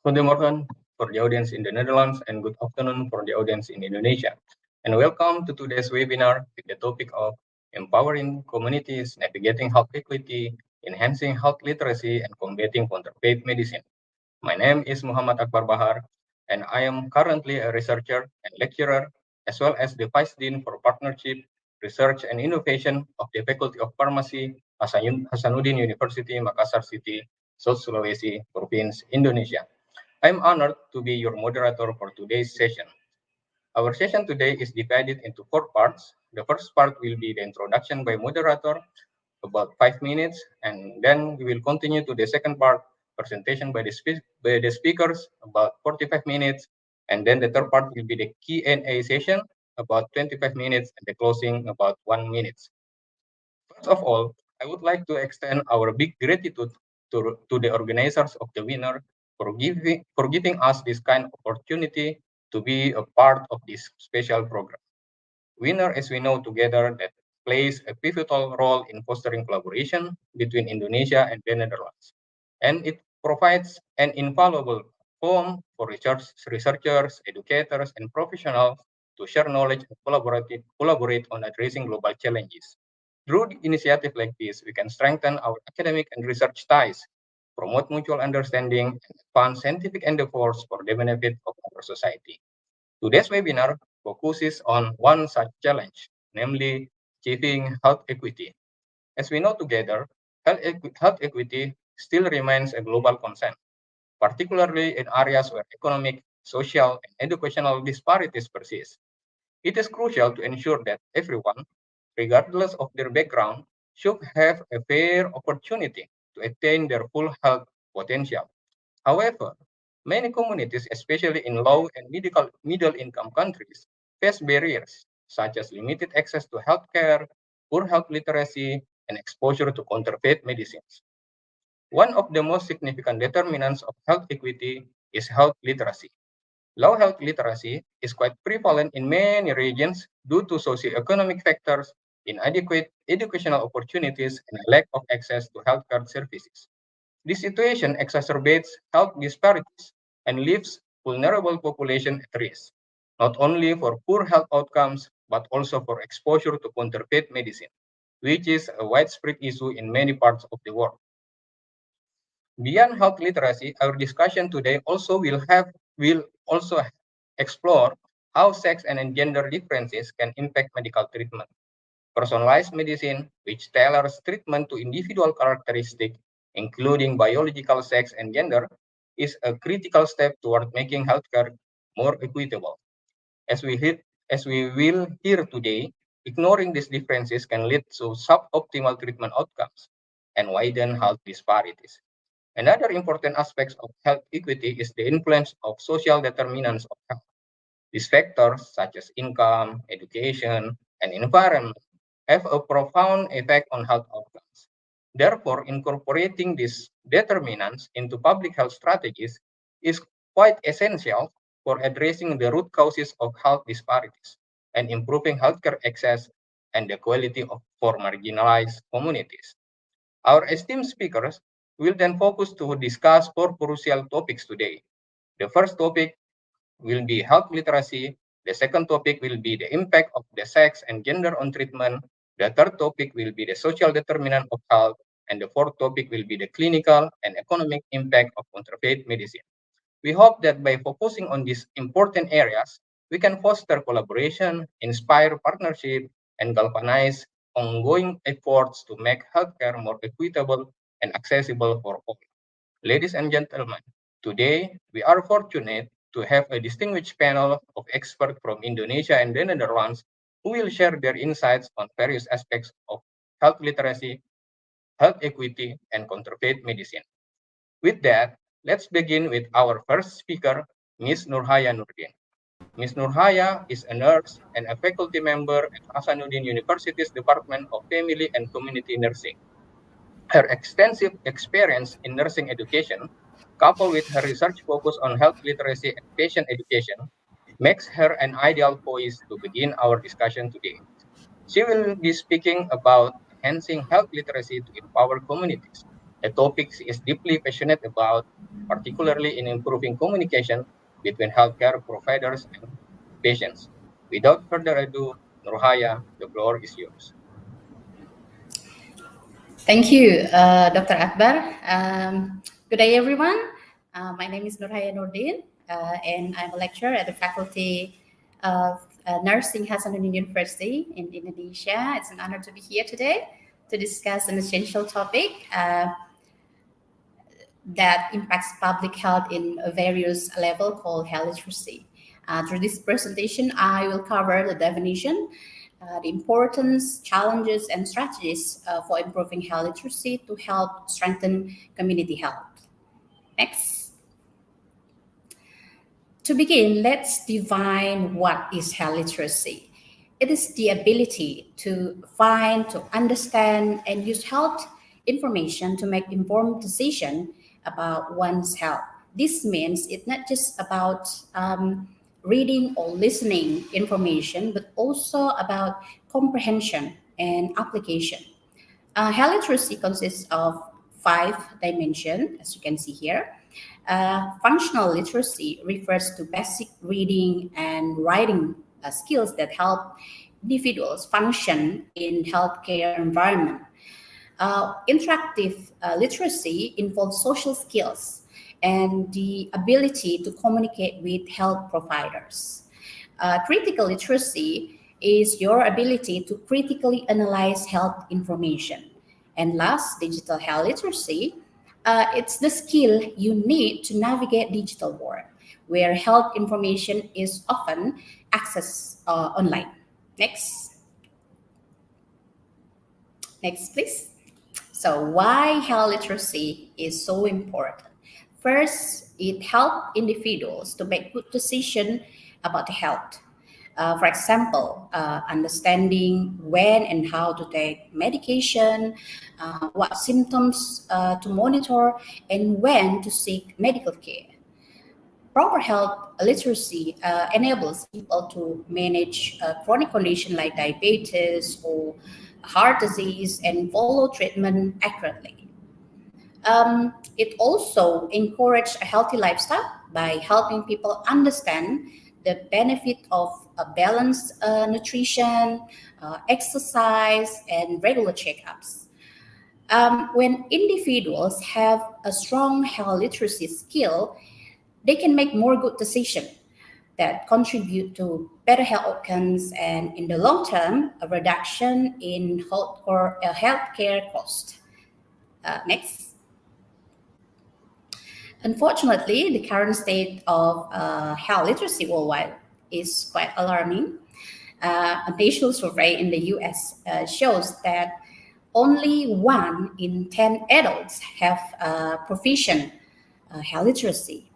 Goedemorgen for the audience in the Netherlands and good afternoon for the audience in Indonesia. And welcome to today's webinar with the topic of empowering communities, navigating health equity, enhancing health literacy, and combating counterfeit medicine. My name is Muhammad Akbar Bahar, and I am currently a researcher and lecturer, as well as the Vice Dean for Partnership, Research and Innovation of the Faculty of Pharmacy, Hasanuddin University, Makassar City, South Sulawesi Province, Indonesia. I'm honored to be your moderator for today's session. Our session today is divided into four parts. The first part will be the introduction by moderator, about 5 minutes, and then we will continue to the second part, presentation by the speakers, about 45 minutes, and then the third part will be the Q&A session, about 25 minutes, and the closing about 1 minute. First of all, I would like to extend our big gratitude to the organizers of the winner for giving us this kind of opportunity to be a part of this special program. Winner, as we know together, that plays a pivotal role in fostering collaboration between Indonesia and the Netherlands. And it provides an invaluable forum for researchers, educators, and professionals to share knowledge and collaborate on addressing global challenges. Through initiatives like this, we can strengthen our academic and research ties, promote mutual understanding, and advance scientific endeavors for the benefit of our society. Today's webinar focuses on one such challenge, namely achieving health equity. As we know together, health equity still remains a global concern, particularly in areas where economic, social, and educational disparities persist. It is crucial to ensure that everyone, regardless of their background, should have a fair opportunity to attain their full health potential. However, many communities, especially in low and middle income countries, face barriers such as limited access to healthcare, poor health literacy, and exposure to counterfeit medicines. One of the most significant determinants of health equity is health literacy. Low health literacy is quite prevalent in many regions due to socioeconomic factors, inadequate educational opportunities, and a lack of access to healthcare services. This situation exacerbates health disparities and leaves vulnerable population at risk, not only for poor health outcomes, but also for exposure to counterfeit medicine, which is a widespread issue in many parts of the world. Beyond health literacy, our discussion today will also explore how sex and gender differences can impact medical treatment. Personalized medicine, which tailors treatment to individual characteristics, including biological sex and gender, is a critical step toward making healthcare more equitable. As we, hit, as we will hear today, ignoring these differences can lead to suboptimal treatment outcomes and widen health disparities. Another important aspect of health equity is the influence of social determinants of health. These factors, such as income, education, and environment, have a profound effect on health outcomes. Therefore, incorporating these determinants into public health strategies is quite essential for addressing the root causes of health disparities and improving healthcare access and the quality for marginalized communities. Our esteemed speakers will then focus to discuss four crucial topics today. The first topic will be health literacy. The second topic will be the impact of the sex and gender on treatment. The third topic will be the social determinant of health. And the fourth topic will be the clinical and economic impact of counterfeit medicine. We hope that by focusing on these important areas, we can foster collaboration, inspire partnership, and galvanize ongoing efforts to make healthcare more equitable and accessible for all. Ladies and gentlemen, today we are fortunate to have a distinguished panel of experts from Indonesia and the Netherlands who will share their insights on various aspects of health literacy, health equity, and counterfeit medicine. With that, let's begin with our first speaker, Ms. Nurhaya Nurdin. Ms. Nurhaya is a nurse and a faculty member at Hasanuddin University's Department of Family and Community Nursing. Her extensive experience in nursing education, coupled with her research focus on health literacy and patient education, makes her an ideal voice to begin our discussion today. She will be speaking about enhancing health literacy to empower communities, a topic she is deeply passionate about, particularly in improving communication between healthcare providers and patients. Without further ado, Nurhaya, the floor is yours. Thank you, Dr. Akbar. Good day, everyone. My name is Nurhaya Nordin, and I'm a lecturer at the Faculty of Nursing Hasanuddin University in Indonesia. It's an honor to be here today to discuss an essential topic that impacts public health in a various level called health literacy. Through this presentation, I will cover the definition, the importance, challenges, and strategies for improving health literacy to help strengthen community health. Next. To begin, let's define what is health literacy. It is the ability to find, to understand, and use health information to make informed decisions about one's health. This means it's not just about reading or listening information, but also about comprehension and application. Health literacy consists of 5 dimensions, as you can see here. Functional literacy refers to basic reading and writing skills that help individuals function in healthcare environment. Interactive literacy involves social skills and the ability to communicate with health providers. Critical literacy is your ability to critically analyze health information. And last, digital health literacy, it's the skill you need to navigate digital world, where health information is often accessed online. Next. Next, please. So why health literacy is so important? First, it helps individuals to make good decisions about health. For example, understanding when and how to take medication, what symptoms to monitor, and when to seek medical care. Proper health literacy enables people to manage chronic conditions like diabetes or heart disease and follow treatment accurately. It also encourages a healthy lifestyle by helping people understand the benefit of a balanced nutrition, exercise, and regular checkups. When individuals have a strong health literacy skill, they can make more good decisions that contribute to better health outcomes and, in the long term, a reduction in healthcare costs. Next. Unfortunately, the current state of health literacy worldwide is quite alarming. A national survey in the US shows that only 1 in 10 adults have proficient health literacy.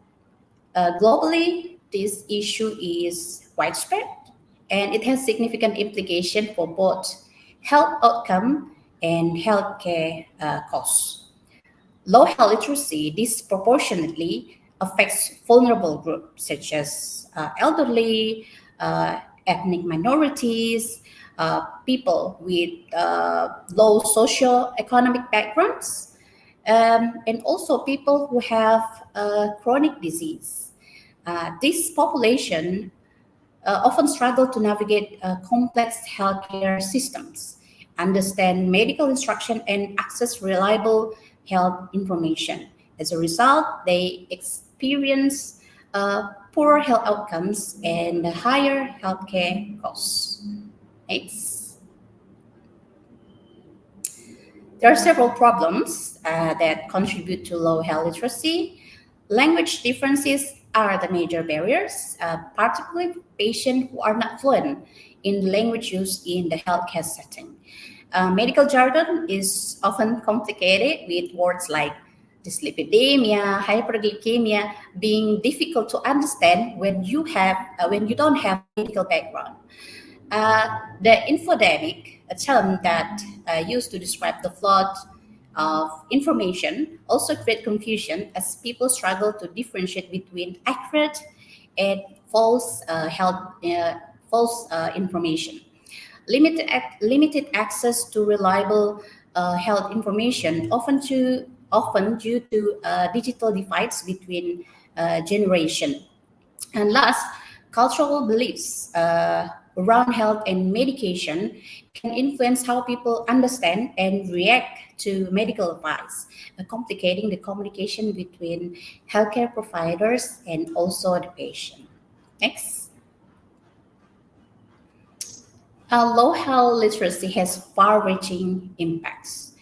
Globally, this issue is widespread and it has significant implications for both health outcome and healthcare costs. Low health literacy disproportionately affects vulnerable groups such as elderly, ethnic minorities, people with low socioeconomic backgrounds, and also people who have chronic disease. This population often struggle to navigate complex healthcare systems, understand medical instruction, and access reliable health information. As a result, they experience poor health outcomes and higher healthcare costs. Next. There are several problems that contribute to low health literacy. Language differences are the major barriers, particularly for patients who are not fluent in language used in the healthcare setting. Medical jargon is often complicated with words like dyslipidemia, hyperglycemia being difficult to understand when you don't have a medical background. The infodemic, a term that used to describe the flood of information, also create confusion as people struggle to differentiate between accurate and false information. Limited access to reliable health information often often due to digital divides between generation. And last, cultural beliefs around health and medication can influence how people understand and react to medical advice, complicating the communication between healthcare providers and also the patient. Next. Low health literacy has far-reaching impacts.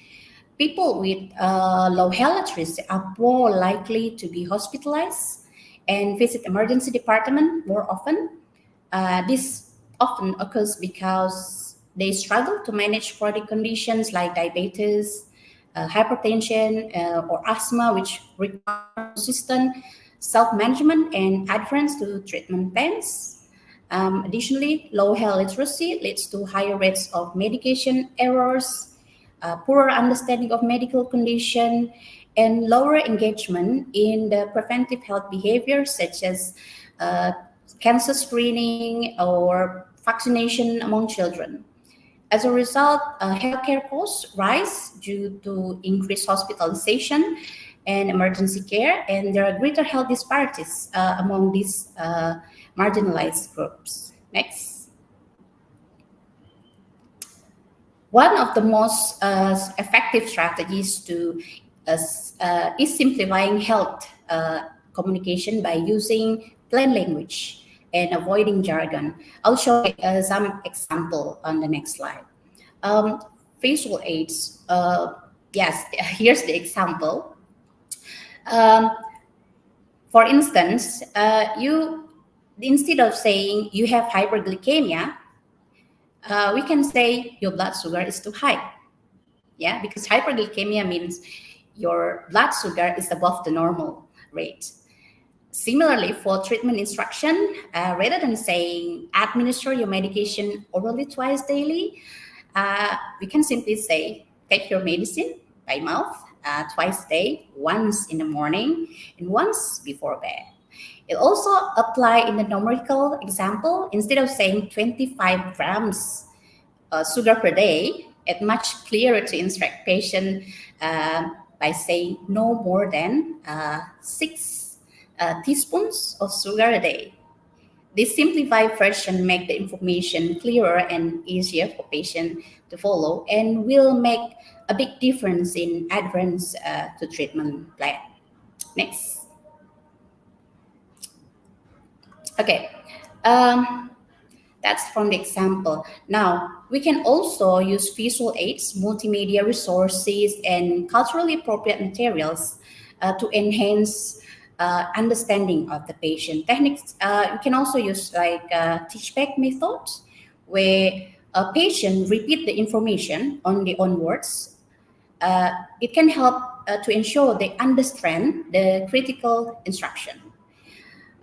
People with low health literacy are more likely to be hospitalized and visit emergency department more often. This often occurs because they struggle to manage chronic conditions like diabetes, hypertension, or asthma, which require consistent self-management and adherence to treatment plans. Additionally, low health literacy leads to higher rates of medication errors, poorer understanding of medical condition, and lower engagement in the preventive health behaviors such as uh, cancer screening or vaccination among children. As a result, healthcare costs rise due to increased hospitalization and emergency care, and there are greater health disparities among these marginalized groups. Next. One of the most effective strategies to is simplifying health communication by using plain language and avoiding jargon. I'll show some example on the next slide. Um, Visual aids. Yes, here's the example. Um, for instance, you instead of saying you have hyperglycemia, we can say your blood sugar is too high. Yeah, because hyperglycemia means your blood sugar is above the normal rate. Similarly, for treatment instruction, rather than saying administer your medication orally twice daily, we can simply say take your medicine by mouth twice a day, once in the morning and once before bed. It also apply in the numerical example. Instead of saying 25 grams sugar per day, it's much clearer to instruct patient by saying no more than 6 teaspoons of sugar a day. This simplified version make the information clearer and easier for patient to follow and will make a big difference in adherence to treatment plan. Next. Okay. That's from the example. Now, we can also use visual aids, multimedia resources, and culturally appropriate materials to enhance understanding of the patient. Techniques, you can also use like teach-back method, where a patient repeat the information on the own words. It can help to ensure they understand the critical instruction.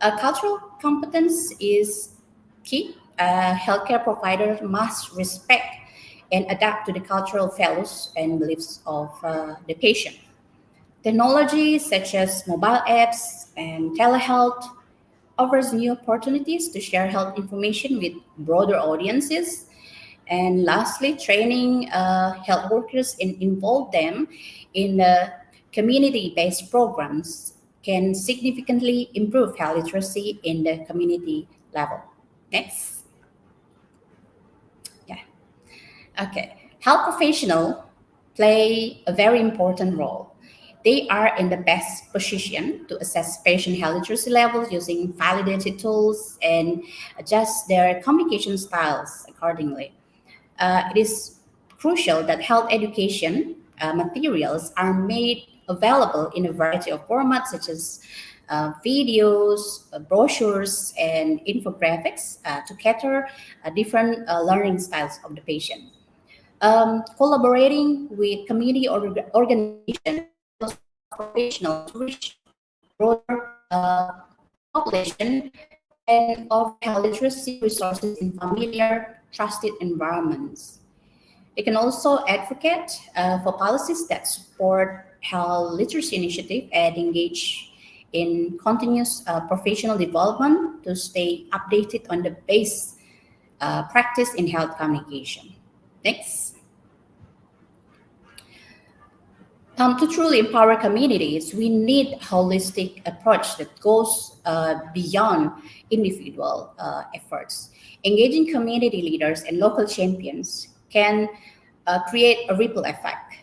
Cultural competence is key. Healthcare providers must respect and adapt to the cultural values and beliefs of the patient. Technology such as mobile apps and telehealth offers new opportunities to share health information with broader audiences. And lastly, training health workers and involve them in community-based programs can significantly improve health literacy in the community level. Next. Yeah. Okay. Health professionals play a very important role. They are in the best position to assess patient health literacy levels using validated tools and adjust their communication styles accordingly. It is crucial that health education materials are made available in a variety of formats such as videos, brochures, and infographics to cater different learning styles of the patient. Collaborating with community organizations allows professionals to reach broader population and offer health literacy resources in familiar, trusted environments. It can also advocate for policies that support health literacy initiative and engage in continuous professional development to stay updated on the best practice in health communication. Next. To truly empower communities, we need a holistic approach that goes beyond individual efforts. Engaging community leaders and local champions can create a ripple effect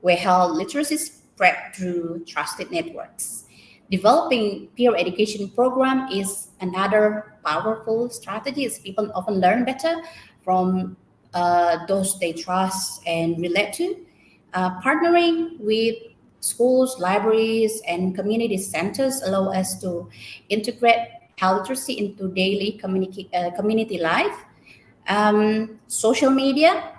where health literacy spread through trusted networks. Developing peer education program is another powerful strategy as people often learn better from those they trust and relate to. Partnering with schools, libraries, and community centers allow us to integrate health literacy into daily community life. Social media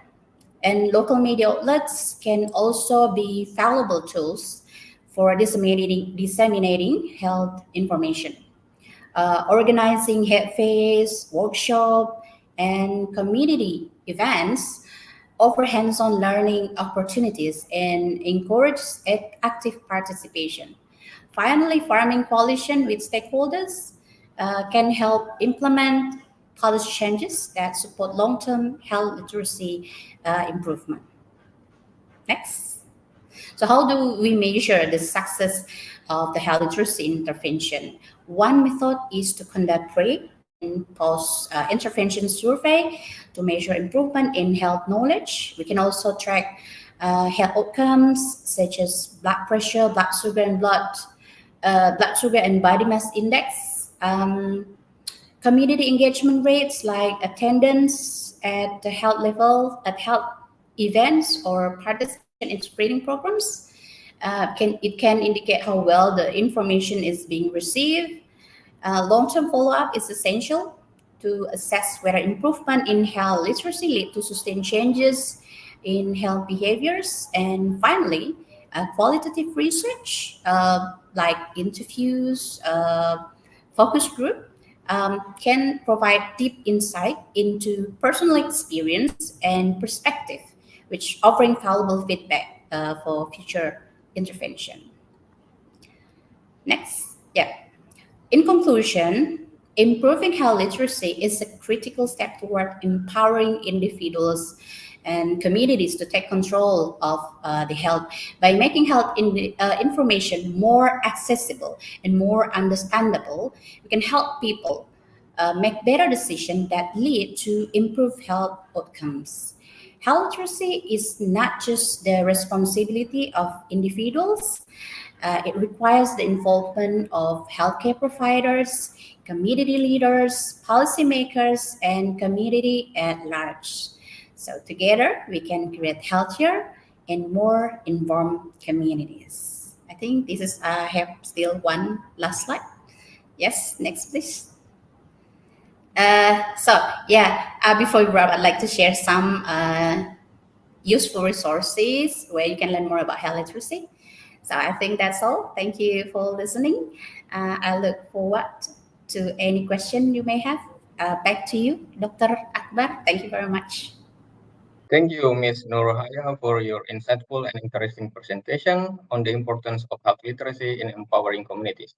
and local media outlets can also be valuable tools for disseminating health information. Organizing health fairs, workshop, and community events offer hands-on learning opportunities and encourage active participation. Finally, farming coalition with stakeholders can help implement policy changes that support long-term health literacy improvement. Next. So, how do we measure the success of the health literacy intervention? One method is to conduct pre and post intervention survey to measure improvement in health knowledge. We can also track health outcomes such as blood pressure, blood sugar and body mass index. Community engagement rates like attendance at the health level at health events or participation in screening programs. Can indicate how well the information is being received. Long-term follow-up is essential to assess whether improvement in health literacy lead to sustained changes in health behaviors. And finally, qualitative research like interviews, focus group can provide deep insight into personal experience and perspective, which offering valuable feedback for future intervention. Next, yeah. In conclusion, improving health literacy is a critical step toward empowering individuals and communities to take control of the health by making information more accessible and more understandable. We can help people make better decisions that lead to improved health outcomes. Health literacy is not just the responsibility of individuals, it requires the involvement of healthcare providers, community leaders, policymakers, and community at large. So together we can create healthier and more informed communities. I think this is, I have still one last slide. Yes, next please. Before we wrap, I'd like to share some useful resources where you can learn more about health literacy. So I think that's all. Thank you for listening. I look forward to any question you may have. Back to you, Dr. Akbar. Thank you very much. Thank you, Ms. Nurhaya, for your insightful and interesting presentation on the importance of health literacy in empowering communities.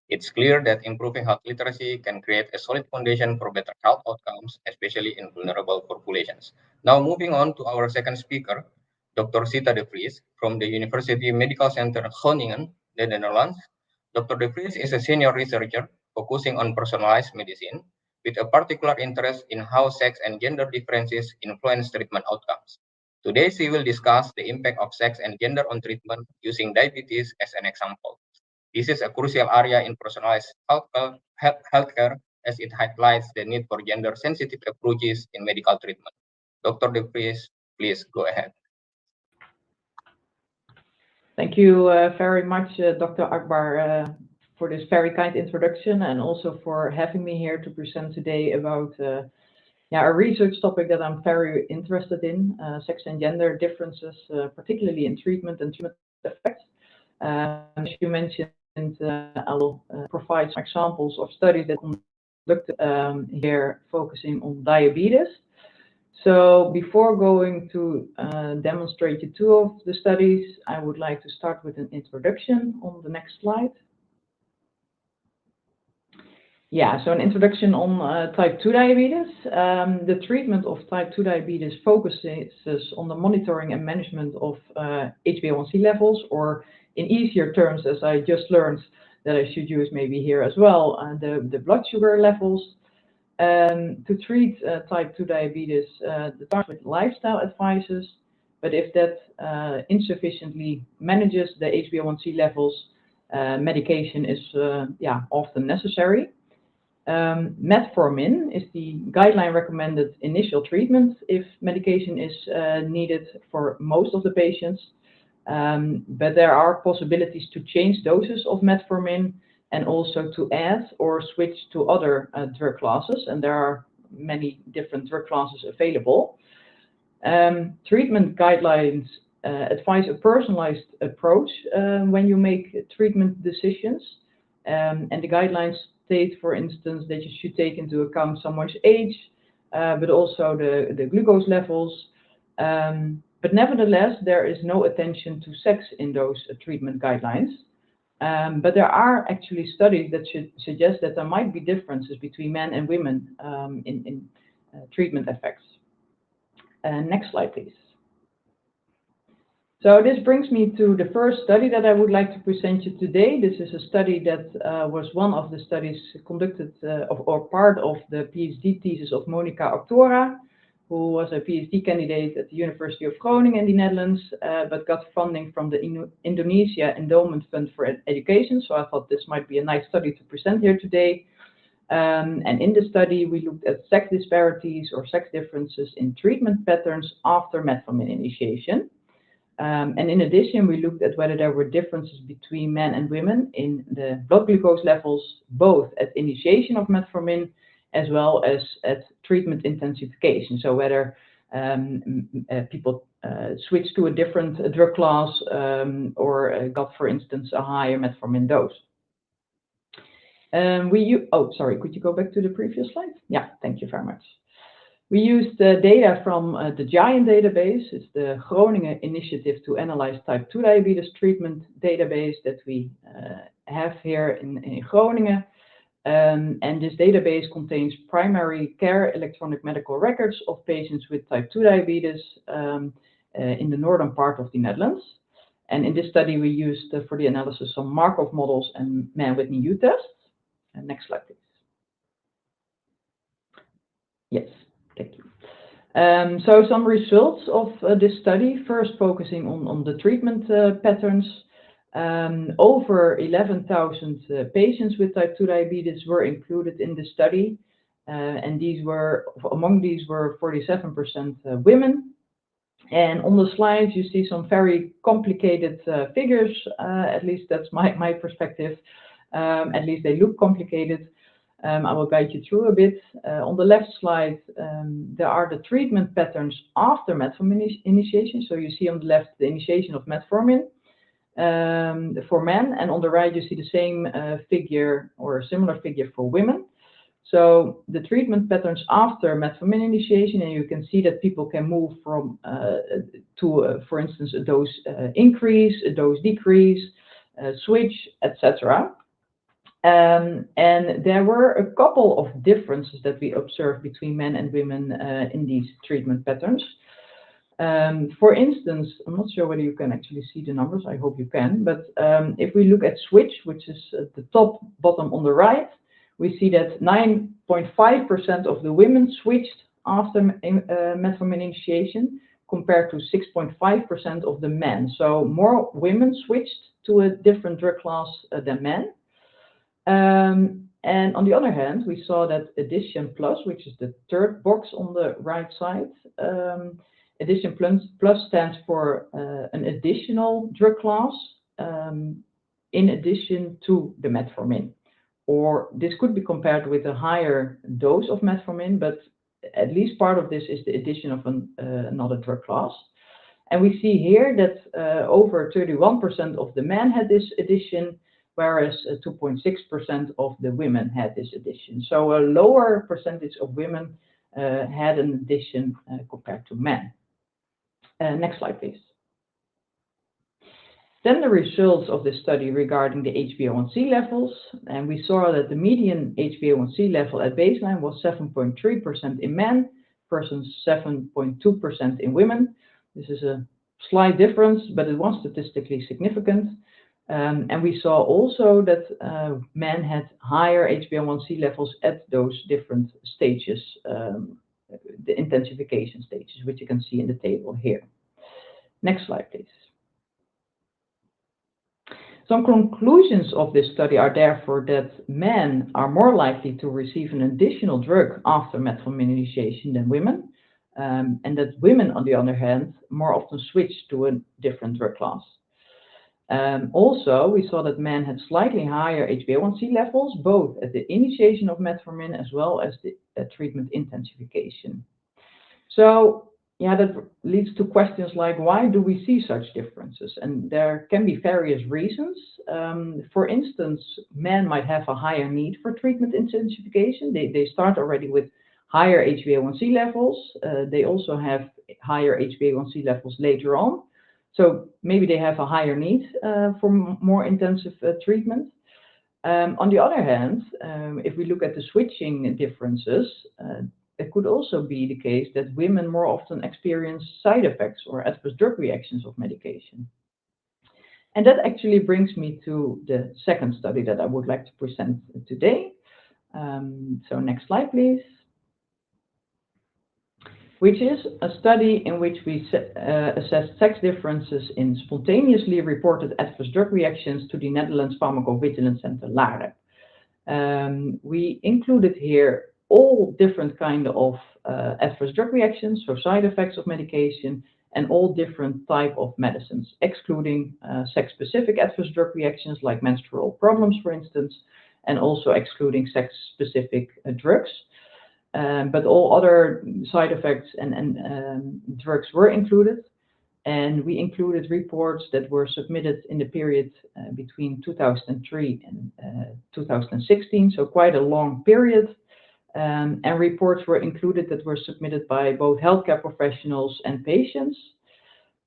It's clear that improving health literacy can create a solid foundation for better health outcomes, especially in vulnerable populations. Now, moving on to our second speaker, Dr. Sita de Vries from the University Medical Center Groningen, the Netherlands. Dr. de Vries is a senior researcher focusing on personalized medicine, with a particular interest in how sex and gender differences influence treatment outcomes. Today, she will discuss the impact of sex and gender on treatment using diabetes as an example. This is a crucial area in personalized healthcare as it highlights the need for gender-sensitive approaches in medical treatment. Dr. De Vries, please go ahead. Thank you very much, Dr. Akbar, for this very kind introduction and also for having me here to present today about a research topic that I'm very interested in, sex and gender differences, particularly in treatment and treatment effects. As you mentioned, I will provide some examples of studies that conducted here focusing on diabetes. So before going to demonstrate you two of the studies, I would like to start with an introduction on the next slide. Yeah, so an introduction on type 2 diabetes. The treatment of type 2 diabetes focuses on the monitoring and management of HbA1c levels, or in easier terms, as I just learned that I should use maybe here as well, the blood sugar levels. To treat type 2 diabetes, the start with lifestyle advices, but if that insufficiently manages the HbA1c levels, medication is often necessary. Metformin is the guideline recommended initial treatment if medication is needed for most of the patients, but there are possibilities to change doses of metformin and also to add or switch to other drug classes, and there are many different drug classes available. Treatment guidelines advise a personalized approach when you make treatment decisions, and the guidelines state, for instance, that you should take into account someone's age, but also the glucose levels. But nevertheless, there is no attention to sex in those treatment guidelines. But there are actually studies that should suggest that there might be differences between men and women in treatment effects. Next slide, please. So this brings me to the first study that I would like to present you today. This is a study that was one of the studies conducted or part of the PhD thesis of Monica Octora, who was a PhD candidate at the University of Groningen in the Netherlands, but got funding from the Indonesia Endowment Fund for Education. So I thought this might be a nice study to present here today. And in the study, we looked at sex disparities or sex differences in treatment patterns after metformin initiation. And in addition, we looked at whether there were differences between men and women in the blood glucose levels, both at initiation of metformin as well as at treatment intensification. So whether people switched to a different drug class or got, for instance, a higher metformin dose. Sorry, could you go back to the previous slide? Yeah, thank you very much. We used data from the GIANT database. It's the Groningen initiative to analyze type 2 diabetes treatment database that we have here in Groningen. And this database contains primary care electronic medical records of patients with type 2 diabetes in the northern part of the Netherlands. And in this study, we used for the analysis some Markov models and Mann-Whitney tests. Next slide, please. Yes. Thank you. So some results of this study, first focusing on the treatment patterns. Over 11,000 patients with type 2 diabetes were included in the study, and among these were 47% women. And on the slides, you see some very complicated figures, at least that's my perspective. At least they look complicated. I will guide you through a bit. On the left slide, there are the treatment patterns after metformin initiation. So you see on the left the initiation of metformin for men, and on the right you see the same figure or a similar figure for women. So the treatment patterns after metformin initiation, and you can see that people can move from for instance, a dose increase, a dose decrease, switch, etc. And there were a couple of differences that we observed between men and women in these treatment patterns. For instance, I'm not sure whether you can actually see the numbers, I hope you can, but if we look at switch, which is at the top bottom on the right, we see that 9.5% of the women switched after metformin initiation compared to 6.5% of the men. So more women switched to a different drug class than men. And on the other hand, we saw that addition plus, which is the third box on the right side, addition plus stands for an additional drug class in addition to the metformin. Or this could be compared with a higher dose of metformin, but at least part of this is the addition of another drug class. And we see here that over 31% of the men had this addition, whereas 2.6% of the women had this addition. So a lower percentage of women had an addition compared to men. Next slide, please. Then the results of this study regarding the HbA1c levels, and we saw that the median HbA1c level at baseline was 7.3% in men versus 7.2% in women. This is a slight difference, but it was statistically significant. And we saw also that men had higher HbA1c levels at those different stages, the intensification stages, which you can see in the table here. Next slide, please. Some conclusions of this study are therefore that men are more likely to receive an additional drug after metformin initiation than women, and that women, on the other hand, more often switch to a different drug class. Also, we saw that men had slightly higher HbA1c levels, both at the initiation of metformin as well as the treatment intensification. So, yeah, that leads to questions like, why do we see such differences? And there can be various reasons. For instance, men might have a higher need for treatment intensification. They start already with higher HbA1c levels. They also have higher HbA1c levels later on. So maybe they have a higher need for more intensive treatment. On the other hand, if we look at the switching differences, it could also be the case that women more often experience side effects or adverse drug reactions of medication. And that actually brings me to the second study that I would like to present today. So next slide, please. Which is a study in which we assessed sex differences in spontaneously reported adverse drug reactions to the Netherlands Pharmacovigilance Center, Laren. We included here all different kind of adverse drug reactions, so side effects of medication, and all different type of medicines, excluding sex-specific adverse drug reactions like menstrual problems, for instance, and also excluding sex-specific drugs. But all other side effects and drugs were included, and we included reports that were submitted in the period between 2003 and 2016, so quite a long period. And reports were included that were submitted by both healthcare professionals and patients.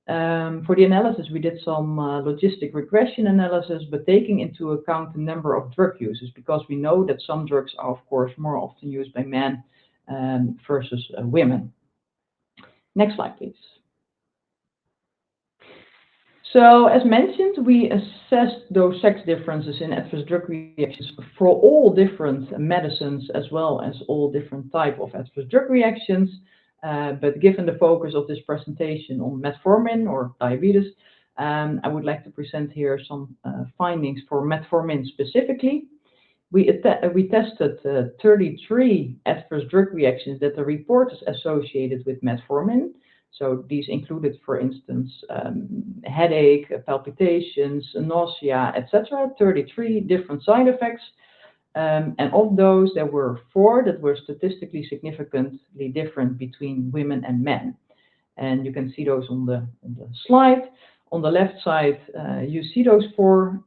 For the analysis, we did some logistic regression analysis, but taking into account the number of drug users, because we know that some drugs are, of course, more often used by men versus women. Next slide, please. So, as mentioned, we assessed those sex differences in adverse drug reactions for all different medicines as well as all different types of adverse drug reactions. But given the focus of this presentation on metformin or diabetes, I would like to present here some findings for metformin specifically. We tested 33 adverse drug reactions that the report is associated with metformin. So these included, for instance, headache, palpitations, nausea, etc. 33 different side effects. And of those, there were 4 that were statistically significantly different between women and men. And you can see those on the slide. On the left side, you see those 4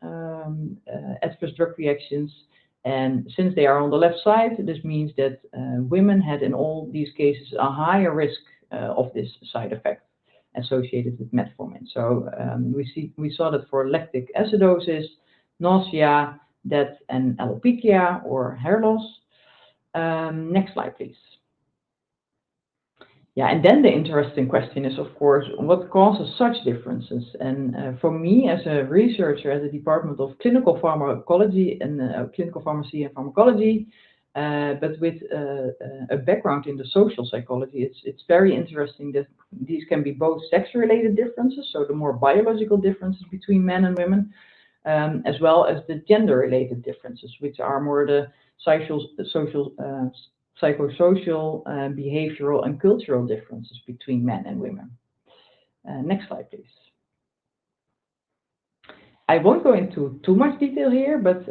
adverse drug reactions. And since they are on the left side, this means that women had in all these cases a higher risk of this side effect associated with metformin. So we saw that for lactic acidosis, nausea, death, and alopecia or hair loss. Next slide, please. Yeah, and then the interesting question is, of course, what causes such differences? And for me, as a researcher at the Department of Clinical Pharmacology and Clinical Pharmacy and Pharmacology, but with a background in the social psychology, it's very interesting that these can be both sex-related differences, so the more biological differences between men and women, as well as the gender-related differences, which are more the psychosocial, behavioral, and cultural differences between men and women. Next slide, please. I won't go into too much detail here, but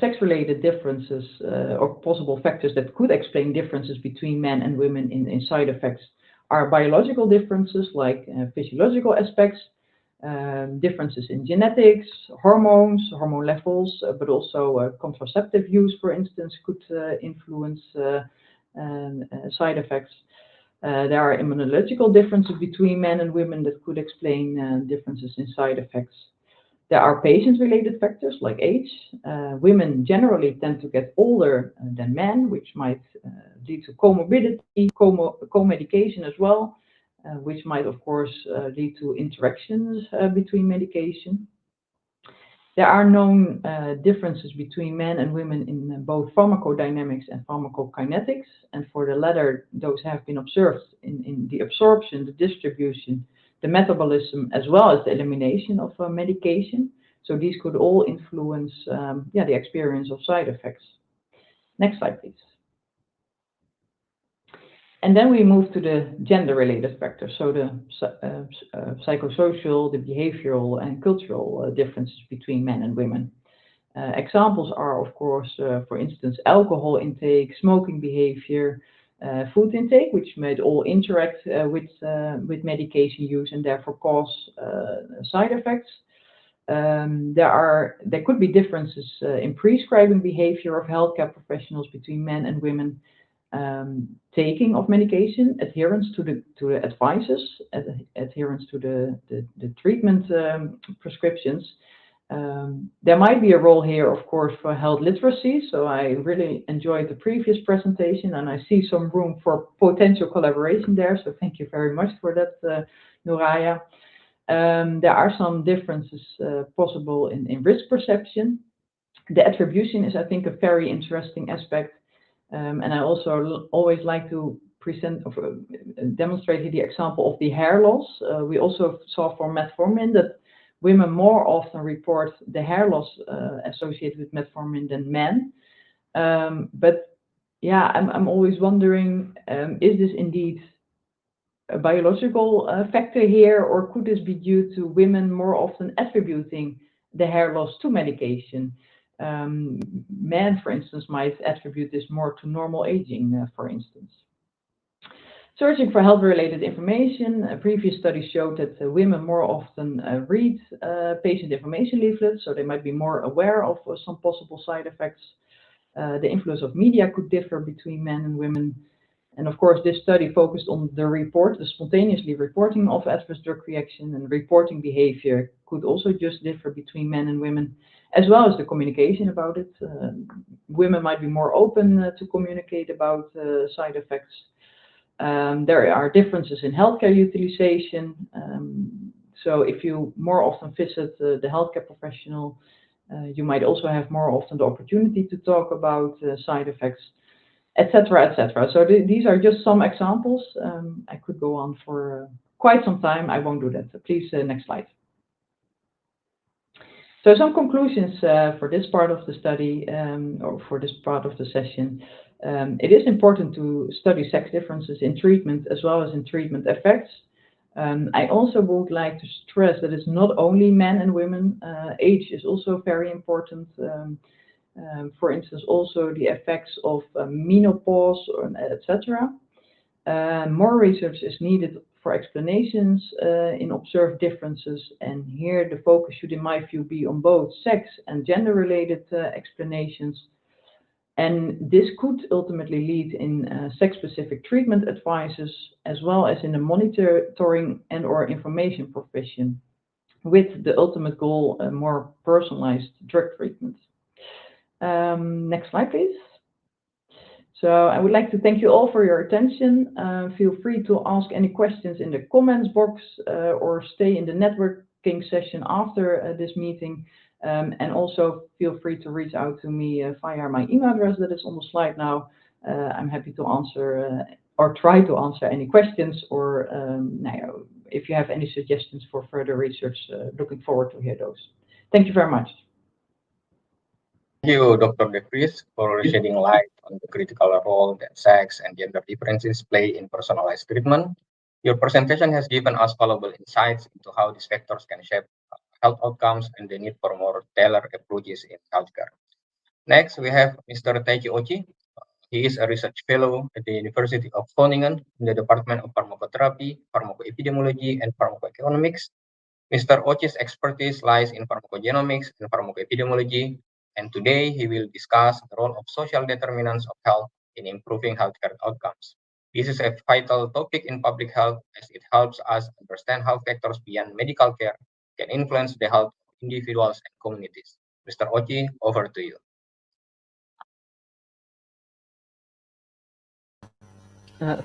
sex-related differences or possible factors that could explain differences between men and women in side effects are biological differences like physiological aspects, differences in genetics, hormones, hormone levels, but also contraceptive use, for instance, could influence side effects. There are immunological differences between men and women that could explain differences in side effects. There are patient-related factors like age. Women generally tend to get older than men, which might lead to comorbidity, co-medication as well, which might, of course, lead to interactions between medication. There are known differences between men and women in both pharmacodynamics and pharmacokinetics, and for the latter, those have been observed in the absorption, the distribution, the metabolism, as well as the elimination of medication. So these could all influence the experience of side effects. Next slide, please. And then we move to the gender-related factors, so the psychosocial, the behavioral, and cultural differences between men and women. Examples are, of course, for instance, alcohol intake, smoking behavior, food intake, which might all interact with medication use and therefore cause side effects. There could be differences in prescribing behavior of healthcare professionals between men and women, taking of medication, adherence to the advices, adherence to the treatment prescriptions. There might be a role here, of course, for health literacy. So I really enjoyed the previous presentation, and I see some room for potential collaboration there. So thank you very much for that, Nooraya. There are some differences possible in risk perception. The attribution is, I think, a very interesting aspect. And I also always like to demonstrate the example of the hair loss. We also saw for metformin that women more often report the hair loss associated with metformin than men. But yeah, I'm always wondering, is this indeed a biological factor here, or could this be due to women more often attributing the hair loss to medication? Men, for instance, might attribute this more to normal aging, for instance. Searching for health-related information, a previous study showed that women more often read patient information leaflets, so they might be more aware of some possible side effects. The influence of media could differ between men and women. And of course, this study focused on the spontaneously reporting of adverse drug reaction, and reporting behavior could also just differ between men and women, as well as the communication about it. Women might be more open to communicate about side effects. There are differences in healthcare utilization. So if you more often visit the healthcare professional, you might also have more often the opportunity to talk about side effects, etc., etc. So these are just some examples. I could go on for quite some time. I won't do that. So please, next slide. So some conclusions for this part of the study, or for this part of the session. It is important to study sex differences in treatment as well as in treatment effects. I also would like to stress that it's not only men and women. Age is also very important. For instance, also the effects of menopause, etc. More research is needed for explanations in observed differences, and here the focus should, in my view, be on both sex and gender-related explanations. And this could ultimately lead in sex-specific treatment advices, as well as in the monitoring and/or information provision, with the ultimate goal, a more personalized drug treatment. Next slide, please. So I would like to thank you all for your attention. Feel free to ask any questions in the comments box, or stay in the networking session after this meeting. And also feel free to reach out to me via my email address that is on the slide now. I'm happy to answer or try to answer any questions, or if you have any suggestions for further research, looking forward to hear those. Thank you very much. Thank you, Dr. De Vries, for shedding light on the critical role that sex and gender differences play in personalized treatment. Your presentation has given us valuable insights into how these factors can shape health outcomes and the need for more tailored approaches in healthcare. Next, we have Mr. Taiji Ochi. He is a research fellow at the University of Groningen in the Department of Pharmacotherapy, Pharmacoepidemiology, and Pharmacoeconomics. Mr. Ochi's expertise lies in pharmacogenomics and pharmacoepidemiology, and today he will discuss the role of social determinants of health in improving healthcare outcomes. This is a vital topic in public health, as it helps us understand how factors beyond medical care can influence the health of individuals and communities. Mr. Ochi, over to you.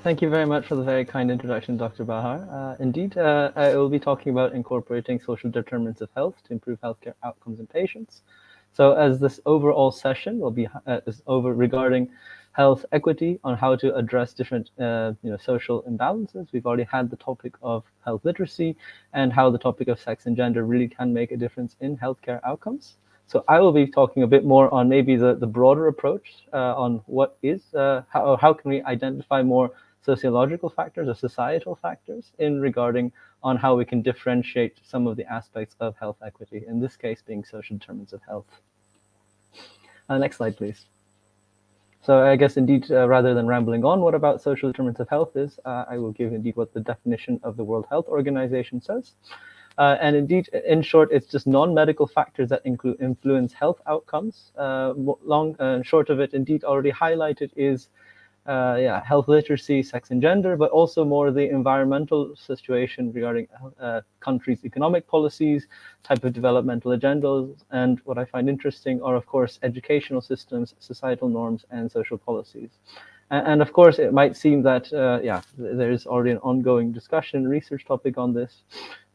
Thank you very much for the very kind introduction, Dr. Bahar. Indeed, I will be talking about incorporating social determinants of health to improve healthcare outcomes in patients. So as this overall session will be is over regarding health equity on how to address different social imbalances. We've already had the topic of health literacy and how the topic of sex and gender really can make a difference in healthcare outcomes. So I will be talking a bit more on maybe the broader approach on what is, how can we identify more sociological factors or societal factors in regarding on how we can differentiate some of the aspects of health equity, in this case being social determinants of health. Next slide, please. So I guess indeed, rather than rambling on, what about social determinants of health is, I will give indeed what the definition of the World Health Organization says. And indeed, in short, it's just non-medical factors that influence health outcomes. Long and short of it, indeed, already highlighted is health literacy, sex and gender, but also more the environmental situation regarding countries' economic policies, type of developmental agendas, and what I find interesting are, of course, educational systems, societal norms, and social policies. And of course, it might seem that, there is already an ongoing discussion, research topic on this,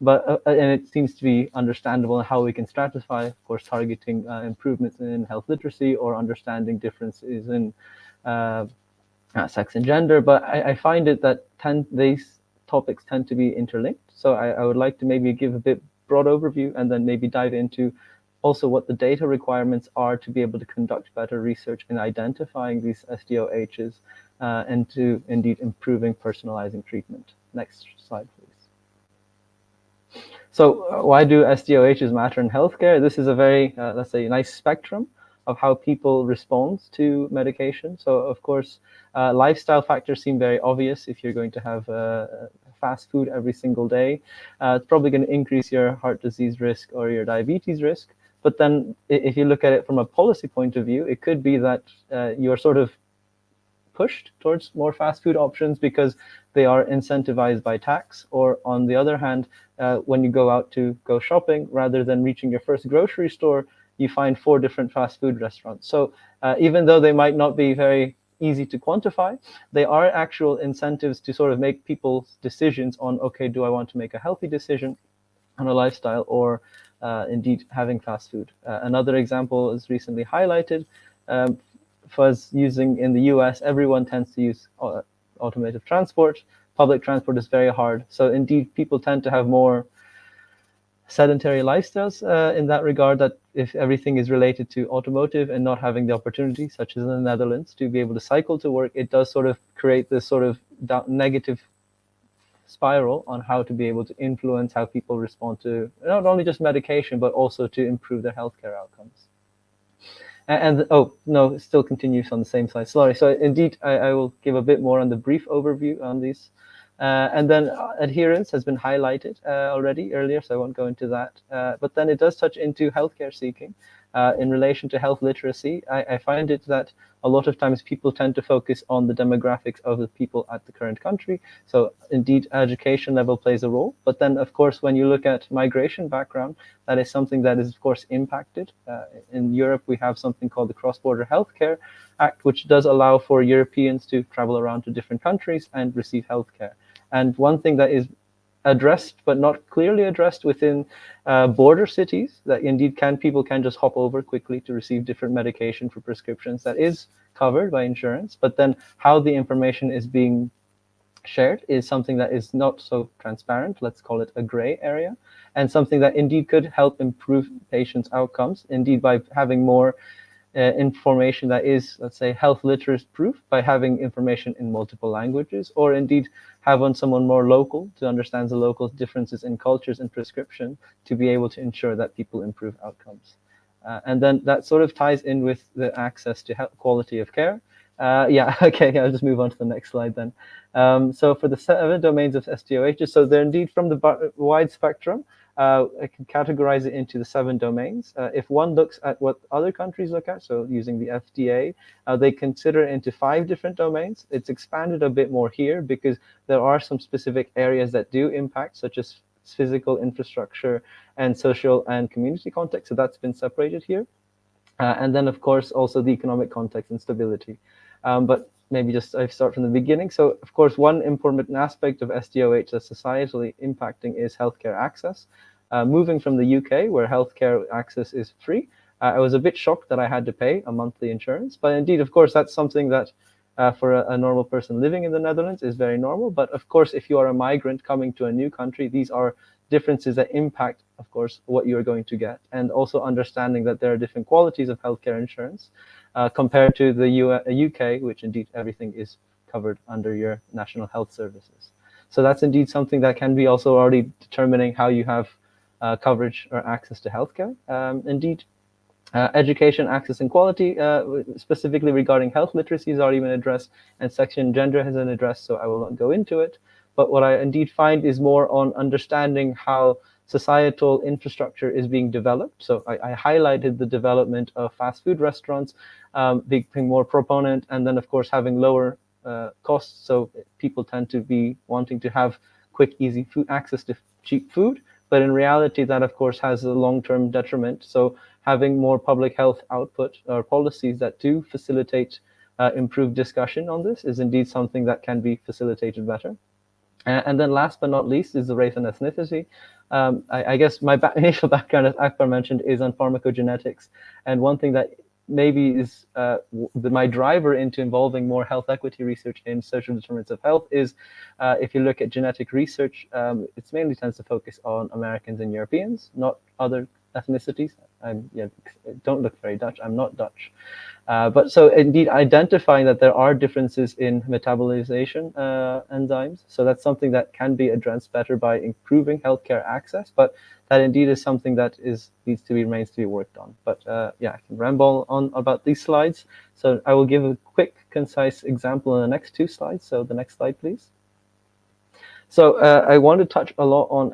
but and it seems to be understandable how we can stratify, of course, targeting improvements in health literacy or understanding differences in sex and gender. But I find it that these topics tend to be interlinked. So I would like to maybe give a bit broad overview and then maybe dive into also what the data requirements are to be able to conduct better research in identifying these SDOHs and to indeed improving personalizing treatment. Next slide, please. So why do SDOHs matter in healthcare? This is a very, let's say, nice spectrum of how people respond to medication. So of course, lifestyle factors seem very obvious. If you're going to have fast food every single day, it's probably going to increase your heart disease risk or your diabetes risk. But then if you look at it from a policy point of view, it could be that you're sort of pushed towards more fast food options because they are incentivized by tax. Or on the other hand, when you go out to go shopping, rather than reaching your first grocery store, you find 4 different fast food restaurants. So even though they might not be very easy to quantify, they are actual incentives to sort of make people's decisions on, okay, do I want to make a healthy decision on a lifestyle or indeed having fast food. Another example is recently highlighted. For us using in the US, everyone tends to use automotive transport. Public transport is very hard. So indeed, people tend to have more sedentary lifestyles in that regard, that if everything is related to automotive and not having the opportunity, such as in the Netherlands, to be able to cycle to work, it does sort of create this sort of negative spiral on how to be able to influence how people respond to not only just medication, but also to improve their healthcare outcomes. And oh, no, it still continues on the same slide. Sorry. So indeed, I will give a bit more on the brief overview on these. And then adherence has been highlighted already earlier, so I won't go into that. But then it does touch into healthcare seeking. In relation to health literacy, I find it that a lot of times people tend to focus on the demographics of the people at the current country. So indeed, education level plays a role. But then, of course, when you look at migration background, that is something that is, of course, impacted. In Europe, we have something called the Cross-Border Healthcare Act, which does allow for Europeans to travel around to different countries and receive healthcare. And one thing that is addressed but not clearly addressed within border cities, that indeed people can just hop over quickly to receive different medication for prescriptions, that is covered by insurance. But then how the information is being shared is something that is not so transparent. Let's call it a gray area, and something that indeed could help improve patients' outcomes, indeed by having more information that is, let's say, health literacy proof, by having information in multiple languages, or indeed have on someone more local to understand the local differences in cultures and prescription to be able to ensure that people improve outcomes. And then that sort of ties in with the access to quality of care. Okay, I'll just move on to the next slide then. So for the 7 domains of SDOHs, so they're indeed from the wide spectrum. I can categorize it into the 7 domains. If one looks at what other countries look at, so using the FDA, they consider it into 5 different domains. It's expanded a bit more here because there are some specific areas that do impact, such as physical infrastructure, and social and community context. So that's been separated here. And then, of course, also the economic context and stability. But maybe just I start from the beginning. So, of course, one important aspect of SDOH that's societally impacting is healthcare access. Moving from the UK, where healthcare access is free, I was a bit shocked that I had to pay a monthly insurance. But indeed, of course, that's something that for a normal person living in the Netherlands is very normal. But of course, if you are a migrant coming to a new country, these are differences that impact, of course, what you're going to get, and also understanding that there are different qualities of healthcare insurance compared to the UK, which indeed everything is covered under your national health services. So that's indeed something that can be also already determining how you have coverage or access to healthcare. Indeed, education, access, and quality, specifically regarding health literacy, has already been addressed, and section gender has been addressed, so I will not go into it. But what I indeed find is more on understanding how societal infrastructure is being developed. So I highlighted the development of fast food restaurants, being more proponent, and then of course having lower costs. So people tend to be wanting to have quick, easy food access to cheap food. But in reality, that of course has a long-term detriment. So having more public health output or policies that do facilitate improved discussion on this is indeed something that can be facilitated better. And then last but not least is the race and ethnicity. I guess my initial background, as Akbar mentioned, is on pharmacogenetics. And one thing that maybe is my driver into involving more health equity research in social determinants of health is if you look at genetic research, it mainly tends to focus on Americans and Europeans, not other ethnicities. Don't look very Dutch. I'm not Dutch. But so indeed identifying that there are differences in metabolization enzymes. So that's something that can be addressed better by improving healthcare access, but that indeed is something that remains to be worked on. But yeah, I can ramble on about these slides. So I will give a quick, concise example in the next two slides. So the next slide, please. So I want to touch a lot on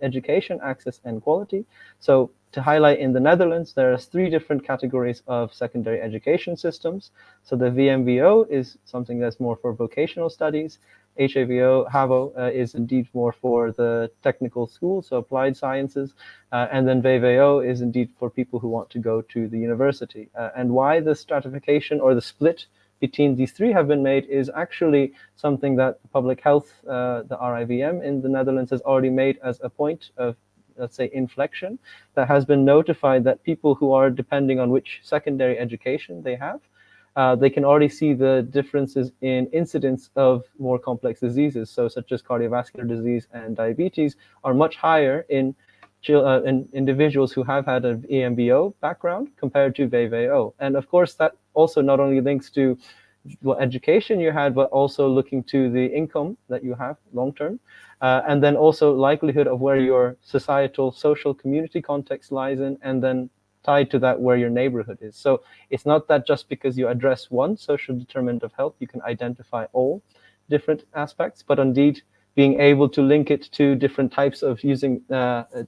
education access and quality. So to highlight, in the Netherlands, there are 3 different categories of secondary education systems. So the VMBO is something that's more for vocational studies. HAVO is indeed more for the technical schools, so applied sciences. And then VWO is indeed for people who want to go to the university. And why the stratification or the split between these 3 have been made is actually something that public health, the RIVM in the Netherlands, has already made as a point of, let's say, inflection, that has been notified that people who are depending on which secondary education they have, they can already see the differences in incidence of more complex diseases, so such as cardiovascular disease and diabetes, are much higher in individuals who have had an EMBO background compared to VWO. And of course, that also not only links to what education you had, but also looking to the income that you have long-term, and then also likelihood of where your societal, social, community context lies in, and then tied to that where your neighborhood is. So it's not that just because you address one social determinant of health, you can identify all different aspects, but indeed being able to link it to different types of using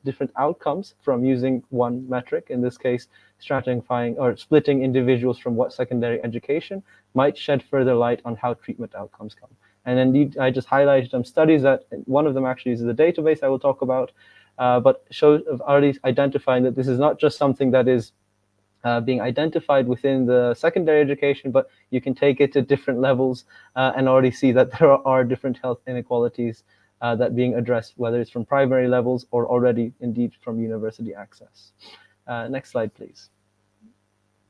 different outcomes from using one metric, in this case, stratifying or splitting individuals from what secondary education, might shed further light on how treatment outcomes come. And indeed, I just highlighted some studies that one of them actually is the database I will talk about, but shows already identifying that this is not just something that is being identified within the secondary education, but you can take it to different levels and already see that there are different health inequalities that being addressed, whether it's from primary levels or already indeed from university access. Next slide, please.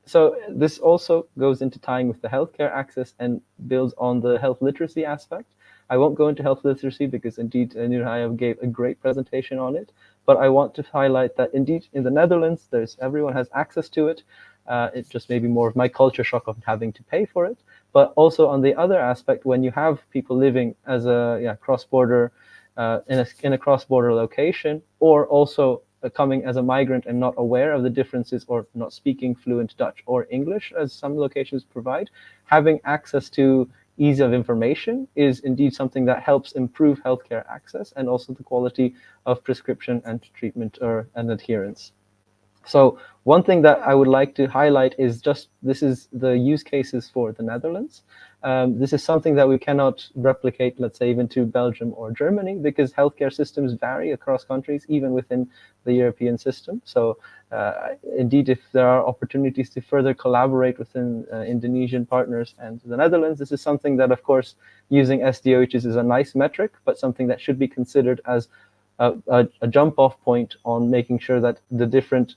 So this also goes into tying with the healthcare access and builds on the health literacy aspect. I won't go into health literacy because indeed Nurhaya gave a great presentation on it, but I want to highlight that indeed in the Netherlands, everyone has access to it. It just may be more of my culture shock of having to pay for it. But also on the other aspect, when you have people living as a cross-border, in a cross-border location, or also coming as a migrant and not aware of the differences or not speaking fluent Dutch or English, as some locations provide, having access to ease of information is indeed something that helps improve healthcare access and also the quality of prescription and treatment and adherence. So one thing that I would like to highlight is just this is the use cases for the Netherlands. This is something that we cannot replicate, let's say, even to Belgium or Germany, because healthcare systems vary across countries, even within the European system. So indeed, if there are opportunities to further collaborate within Indonesian partners and the Netherlands, this is something that, of course, using SDOHs is a nice metric, but something that should be considered as a jump-off point on making sure that the different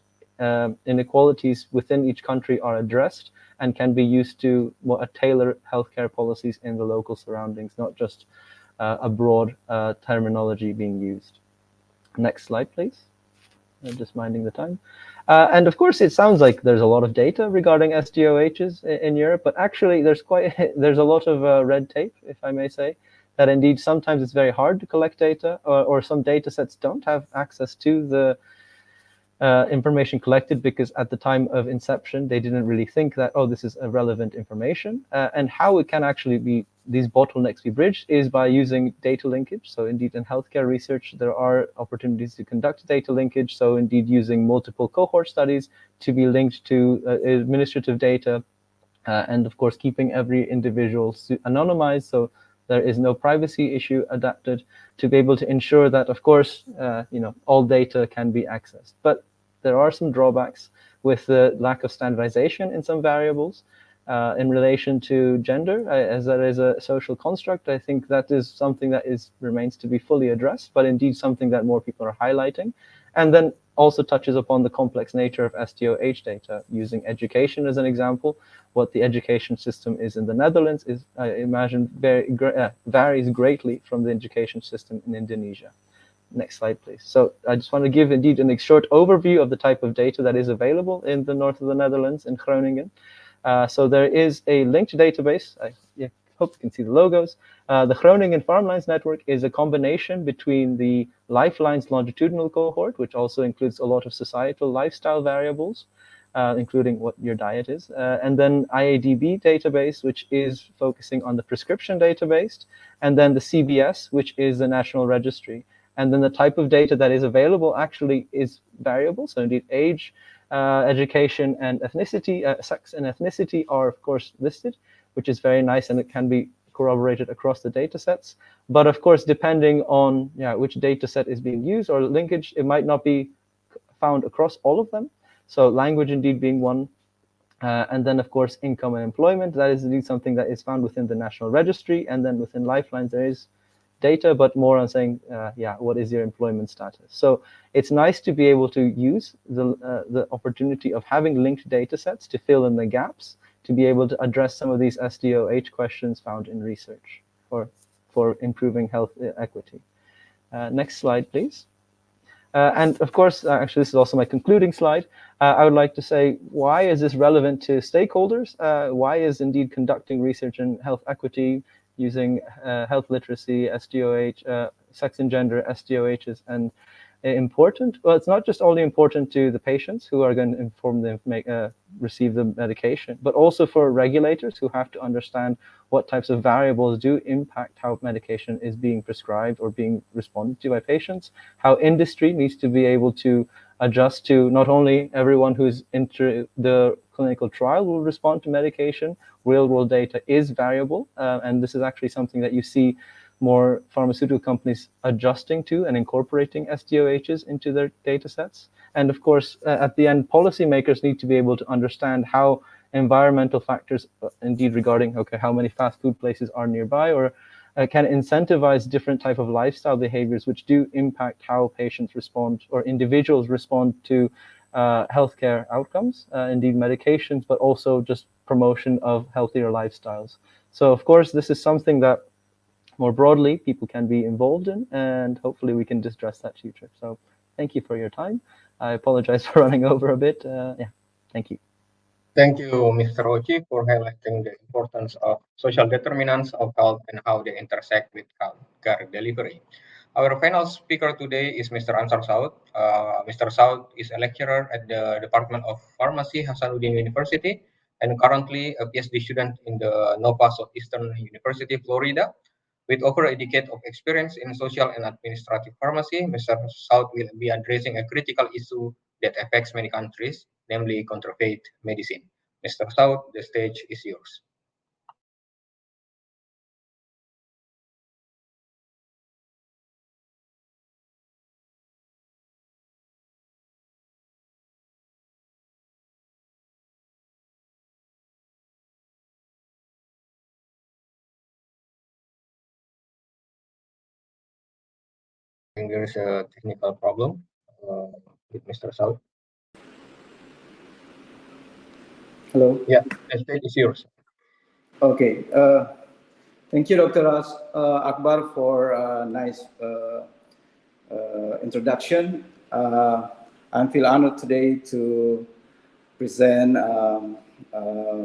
inequalities within each country are addressed and can be used to tailor healthcare policies in the local surroundings, not just a broad terminology being used. Next slide, please. I'm just minding the time. And of course, it sounds like there's a lot of data regarding SDOHs in Europe, but actually there's a lot of red tape, if I may say, that indeed sometimes it's very hard to collect data, or some data sets don't have access to the information collected because at the time of inception, they didn't really think that, oh, this is a relevant information. And how it can actually be, these bottlenecks be bridged is by using data linkage. So indeed, in healthcare research, there are opportunities to conduct data linkage. So indeed, using multiple cohort studies to be linked to administrative data, and of course, keeping every individual anonymized. So there is no privacy issue adapted to be able to ensure that, of course, all data can be accessed. But there are some drawbacks with the lack of standardization in some variables in relation to gender, as that is a social construct. I think that is something that remains to be fully addressed, but indeed something that more people are highlighting. And then also touches upon the complex nature of SDOH data, using education as an example. What the education system is in the Netherlands is, I imagine, varies greatly from the education system in Indonesia. Next slide, please. So I just want to give indeed a short overview of the type of data that is available in the north of the Netherlands, in Groningen. So there is a linked database. I hope you can see the logos. The Groningen Farmlines Network is a combination between the Lifelines longitudinal cohort, which also includes a lot of societal lifestyle variables, including what your diet is, and then IADB database, which is focusing on the prescription database, and then the CBS, which is the national registry. And then the type of data that is available actually is variable. So indeed, age, education, and ethnicity, sex and ethnicity are, of course, listed, which is very nice, and it can be corroborated across the data sets. But of course, depending on which data set is being used or linkage, it might not be found across all of them. So language indeed being one. And then, of course, income and employment. That is indeed something that is found within the National Registry. And then within Lifelines, there is data, but more on saying, what is your employment status? So it's nice to be able to use the opportunity of having linked data sets to fill in the gaps, to be able to address some of these SDOH questions found in research for improving health equity. Next slide, please. And of course, actually, this is also my concluding slide. I would like to say, why is this relevant to stakeholders? Why is indeed conducting research in health equity using health literacy, SDOH, sex and gender, SDOHs, and important? Well, it's not just only important to the patients who are going to inform them, receive the medication, but also for regulators who have to understand what types of variables do impact how medication is being prescribed or being responded to by patients, how industry needs to be able to adjust to not only everyone who's into the clinical trial will respond to medication, real-world data is variable, and this is actually something that you see more pharmaceutical companies adjusting to and incorporating SDOHs into their data sets. And of course, at the end, policymakers need to be able to understand how environmental factors, indeed regarding, okay, how many fast food places are nearby, or can incentivize different type of lifestyle behaviors which do impact how patients respond or individuals respond to healthcare outcomes, indeed medications, but also just promotion of healthier lifestyles. So of course, this is something that more broadly people can be involved in, and hopefully we can address that future. So thank you for your time. I apologize for running over a bit. Thank you. Thank you, Mr. Ochi, for highlighting the importance of social determinants of health and how they intersect with healthcare delivery. Our final speaker today is Mr. Ansar Saud. Mr. Saud is a lecturer at the Department of Pharmacy, Hasanuddin University, and currently a PhD student in the Nova Southeastern University, Florida. With over a decade of experience in social and administrative pharmacy, Mr. Saud will be addressing a critical issue that affects many countries, namely counterfeit medicine. Mr. South, the stage is yours. I think there is a technical problem with Mr. South. Hello. Yeah, the stage is yours. Okay. Thank you, Dr. Akbar, for a nice introduction. I feel honored today to present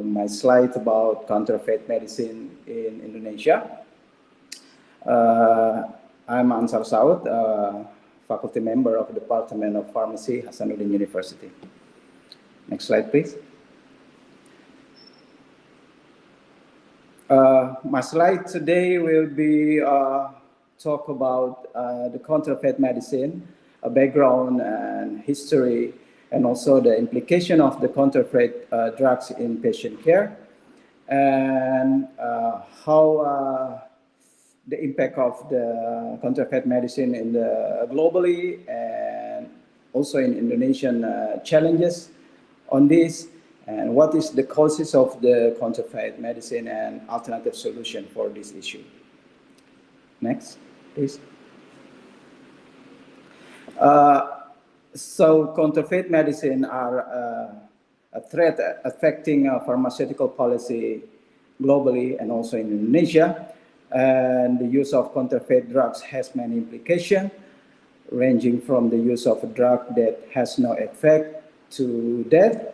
my slide about counterfeit medicine in Indonesia. I'm Ansar Saud, faculty member of the Department of Pharmacy, Hasanuddin University. Next slide, please. My slide today will be talk about the counterfeit medicine, a background and history, and also the implication of the counterfeit drugs in patient care, and how the impact of the counterfeit medicine in the globally and also in Indonesian challenges on this, and what is the causes of the counterfeit medicine and alternative solution for this issue. Next, please. So counterfeit medicine are a threat affecting pharmaceutical policy globally and also in Indonesia. And the use of counterfeit drugs has many implications, ranging from the use of a drug that has no effect to death.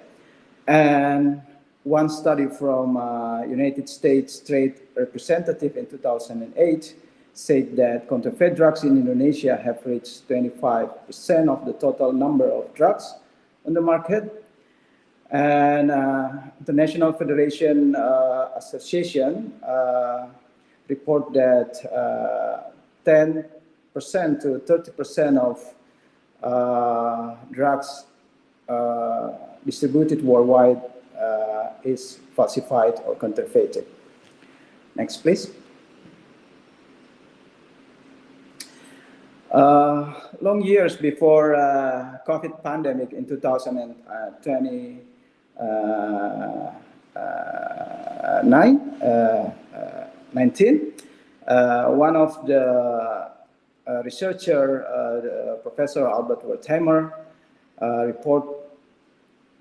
And one study from United States Trade Representative in 2008 said that counterfeit drugs in Indonesia have reached 25% of the total number of drugs on the market. And the National Federation Association report that 10% to 30% of drugs distributed worldwide is falsified or counterfeited. Next, please. Long years before COVID pandemic in 2019, one of the researcher, Professor Albert Wertheimer, report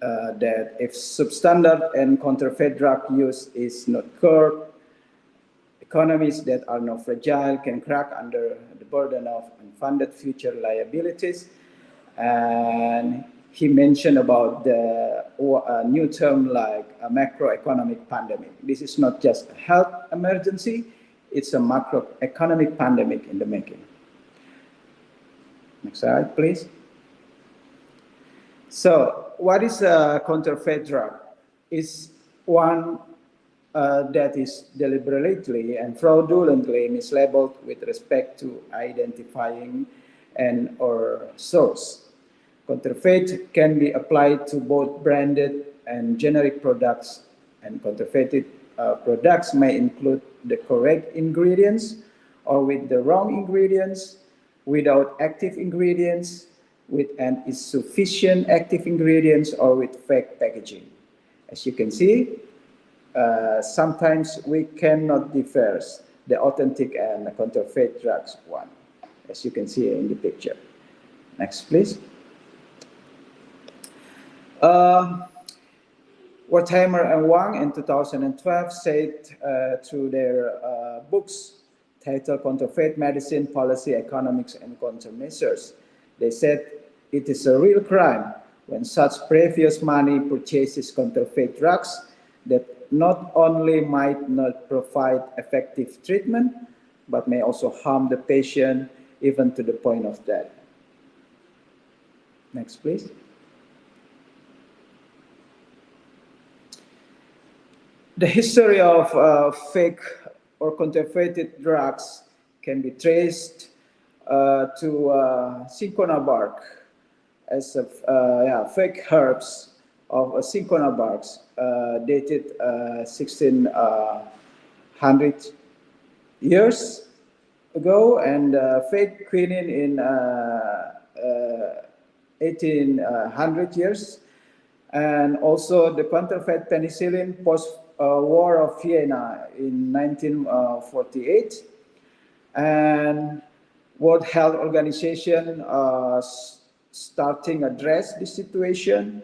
that if substandard and counterfeit drug use is not curbed, economies that are not fragile can crack under the burden of unfunded future liabilities. And he mentioned about the new term like a macroeconomic pandemic. This is not just a health emergency, it's a macroeconomic pandemic in the making. Next slide, please. So what is a counterfeit drug? It's one that is deliberately and fraudulently mislabeled with respect to identifying and or source. Counterfeit can be applied to both branded and generic products, and counterfeited products may include the correct ingredients or with the wrong ingredients, without active ingredients, with an insufficient active ingredients, or with fake packaging. As you can see, sometimes we cannot differ the authentic and the counterfeit drugs one, as you can see in the picture. Next, please. Wertheimer and Wang in 2012 said through their books titled Counterfeit Medicine, Policy, Economics, and Countermeasures, they said it is a real crime when such previous money purchases counterfeit drugs that not only might not provide effective treatment, but may also harm the patient even to the point of death. Next, please. The history of fake or counterfeited drugs can be traced to cinchona bark as fake herbs of cinchona barks dated 1600 years ago, and fake quinine in 1800 years, and also the counterfeit penicillin post-war of Vienna in 1948, and World Health Organization starting address this situation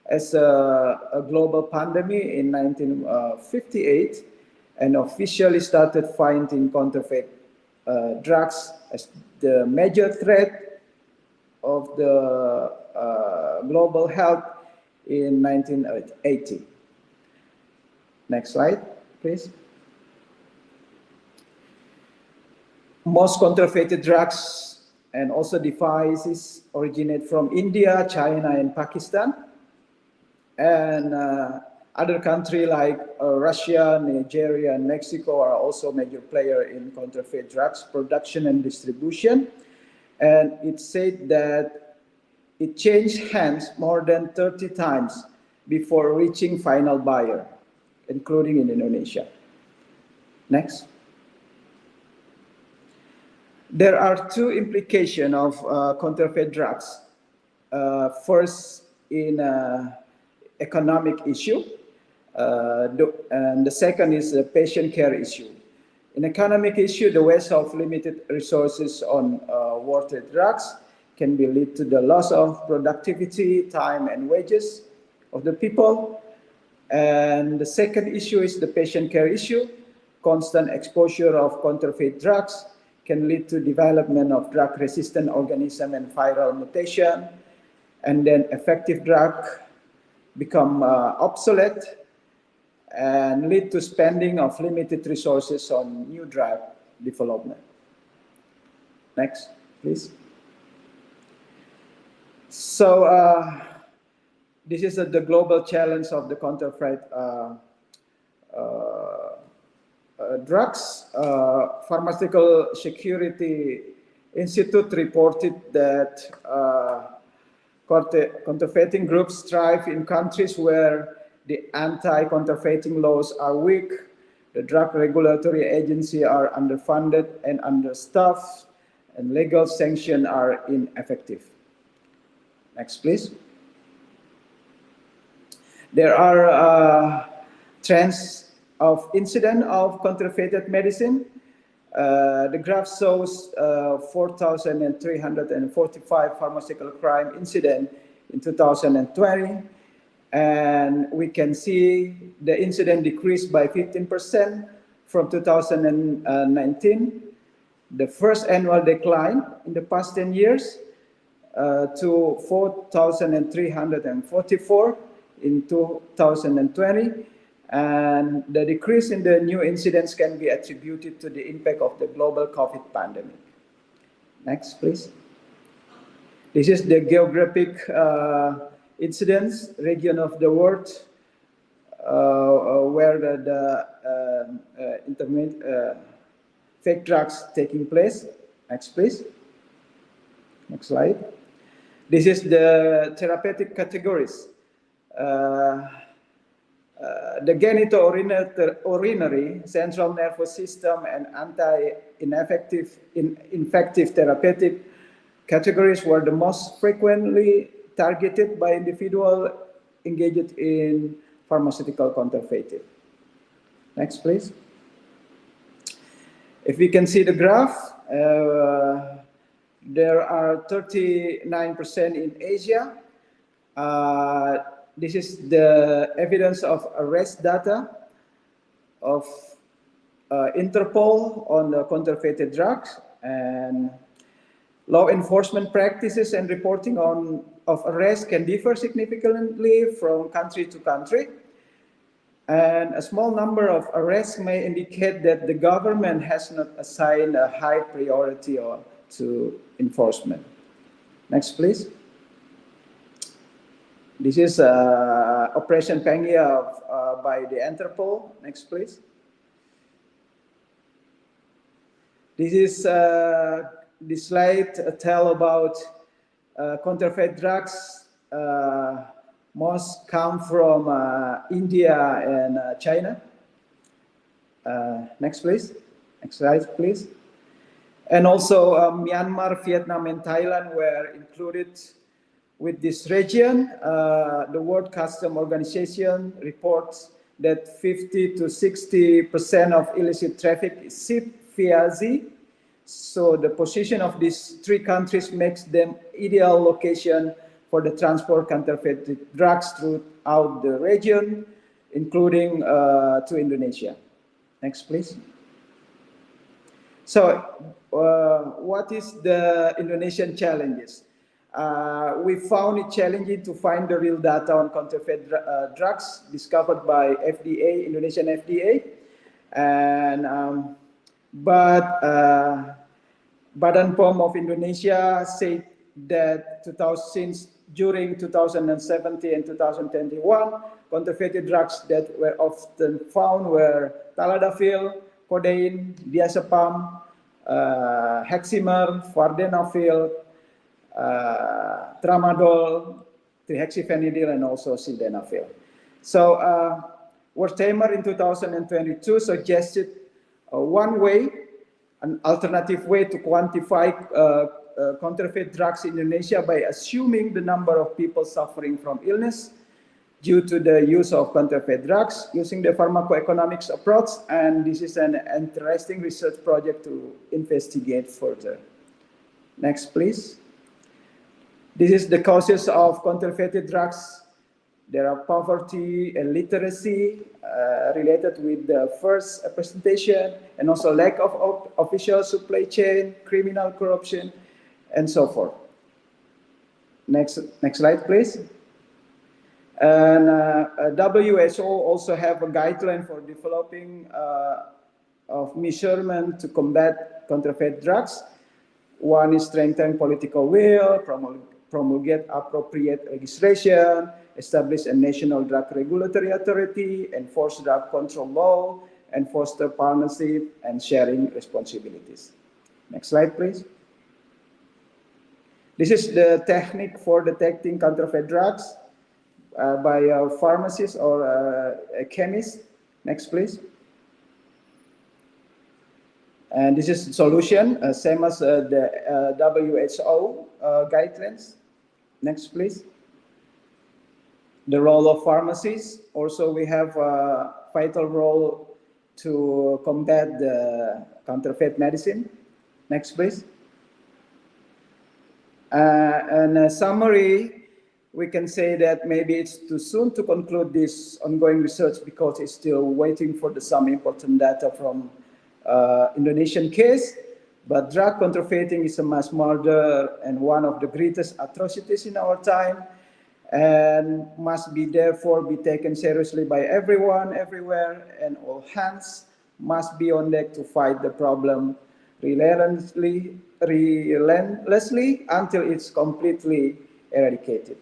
as a global pandemic in 1958, and officially started finding counterfeit drugs as the major threat of the global health in 1980. Next slide, please. Most counterfeited drugs and also devices originate from India, China, and Pakistan. And other countries like Russia, Nigeria, and Mexico are also major players in counterfeit drugs production and distribution. And it said that it changed hands more than 30 times before reaching final buyer, including in Indonesia. Next. There are two implications of counterfeit drugs. First, in economic issue, and the second is a patient care issue. In economic issue, the waste of limited resources on worthy drugs can be lead to the loss of productivity, time, and wages of the people. And the second issue is the patient care issue. Constant exposure of counterfeit drugs can lead to development of drug-resistant organism and viral mutation, and then effective drug become obsolete and lead to spending of limited resources on new drug development. Next, please. So this is the global challenge of the counterfeit drugs. Pharmaceutical Security Institute reported that counterfeiting groups thrive in countries where the anti-counterfeiting laws are weak, the drug regulatory agencies are underfunded and understaffed, and legal sanctions are ineffective. Next, please. There are trends of incident of counterfeited medicine. The graph shows 4,345 pharmaceutical crime incident in 2020, and we can see the incident decreased by 15% from 2019. The first annual decline in the past 10 years to 4,344 in 2020. And the decrease in the new incidents can be attributed to the impact of the global COVID pandemic. Next, please. This is the geographic incidence region of the world where the fake drugs taking place. Next, please. Next slide. This is the therapeutic categories. The genitourinary, central nervous system, and infective therapeutic categories were the most frequently targeted by individuals engaged in pharmaceutical counterfeiting. Next, please. If we can see the graph, there are 39% in Asia. This is the evidence of arrest data of Interpol on the counterfeited drugs, and law enforcement practices and reporting of arrests can differ significantly from country to country. And a small number of arrests may indicate that the government has not assigned a high priority to enforcement. Next, please. This is Operation Pengia by the Interpol. Next, please. This is this slide tell about counterfeit drugs most come from India and China. Next, please. Next slide, please. And also Myanmar, Vietnam, and Thailand were included with this region. The World Customs Organization reports that 50 to 60% of illicit traffic is shipped via sea. So the position of these three countries makes them ideal location for the transport counterfeit drugs throughout the region, including to Indonesia. Next, please. So what is the Indonesian challenges? We found it challenging to find the real data on counterfeit drugs discovered by FDA, Indonesian FDA, and but Badan POM of Indonesia said that since during 2017 and 2021, counterfeited drugs that were often found were tadalafil, codeine, diazepam, heximer, vardenafil, tramadol, trihexyphenidyl, and also sildenafil. So Wertheimer in 2022 suggested one way, an alternative way to quantify counterfeit drugs in Indonesia by assuming the number of people suffering from illness due to the use of counterfeit drugs using the pharmacoeconomics approach. And this is an interesting research project to investigate further. Next, please. This is the causes of counterfeited drugs. There are poverty and literacy related with the first presentation, and also lack of official supply chain, criminal corruption, and so forth. Next slide, please. And WHO also have a guideline for developing of measurement to combat counterfeit drugs. One is strengthen political will, promulgate appropriate legislation, establish a national drug regulatory authority, enforce drug control law, and foster partnership and sharing responsibilities. Next slide, please. This is the technique for detecting counterfeit drugs by a pharmacist or a chemist. Next, please. And this is the solution, same as the WHO guidelines. Next, please. The role of pharmacies. Also, we have a vital role to combat the counterfeit medicine. Next, please. In a summary, we can say that maybe it's too soon to conclude this ongoing research because it's still waiting for some important data from Indonesian case. But drug counterfeiting is a mass murder and one of the greatest atrocities in our time, and must be therefore be taken seriously by everyone, everywhere, and all hands must be on deck to fight the problem relentlessly until it's completely eradicated.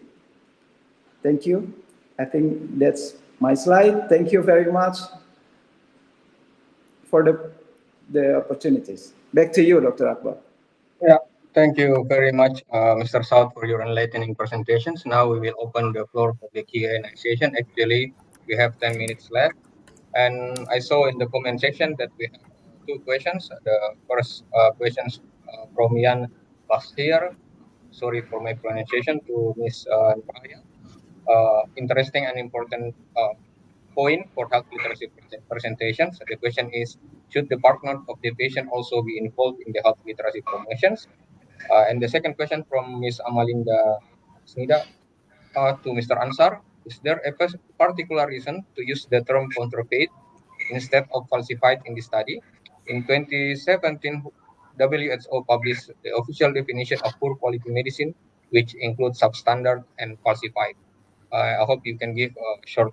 Thank you. I think that's my slide. Thank you very much for the opportunities. Back to you, Dr. Akbar. Yeah, thank you very much, Mr. South, for your enlightening presentations. Now we will open the floor for the Q&A session. Actually, we have 10 minutes left. And I saw in the comment section that we have two questions. The first questions from Jan Bashir. Sorry for my pronunciation, to Ms. Nurhaya. Interesting and important point for health literacy presentations. The question is, should the partner of the patient also be involved in the health literacy promotions? And the second question from Ms. Amalinda Snida to Mr. Ansar, is there a particular reason to use the term counterfeit instead of falsified in the study? In 2017, WHO published the official definition of poor quality medicine, which includes substandard and falsified. I hope you can give a short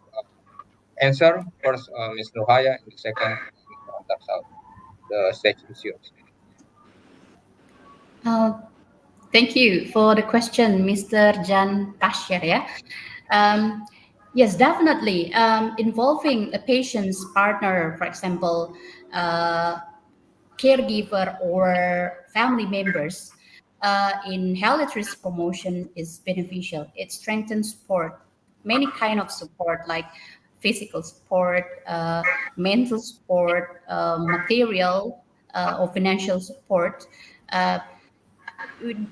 answer. First, Ms. Nurhaya, and the second, Mr. Ansar Saud. The stage is yours. Thank you for the question, Mr. Jan Bashir. Yeah. Yes, definitely. Involving a patient's partner, for example, caregiver or family members, in health literacy promotion is beneficial. It strengthens support, many kind of support like physical support, mental support, material or financial support. Uh,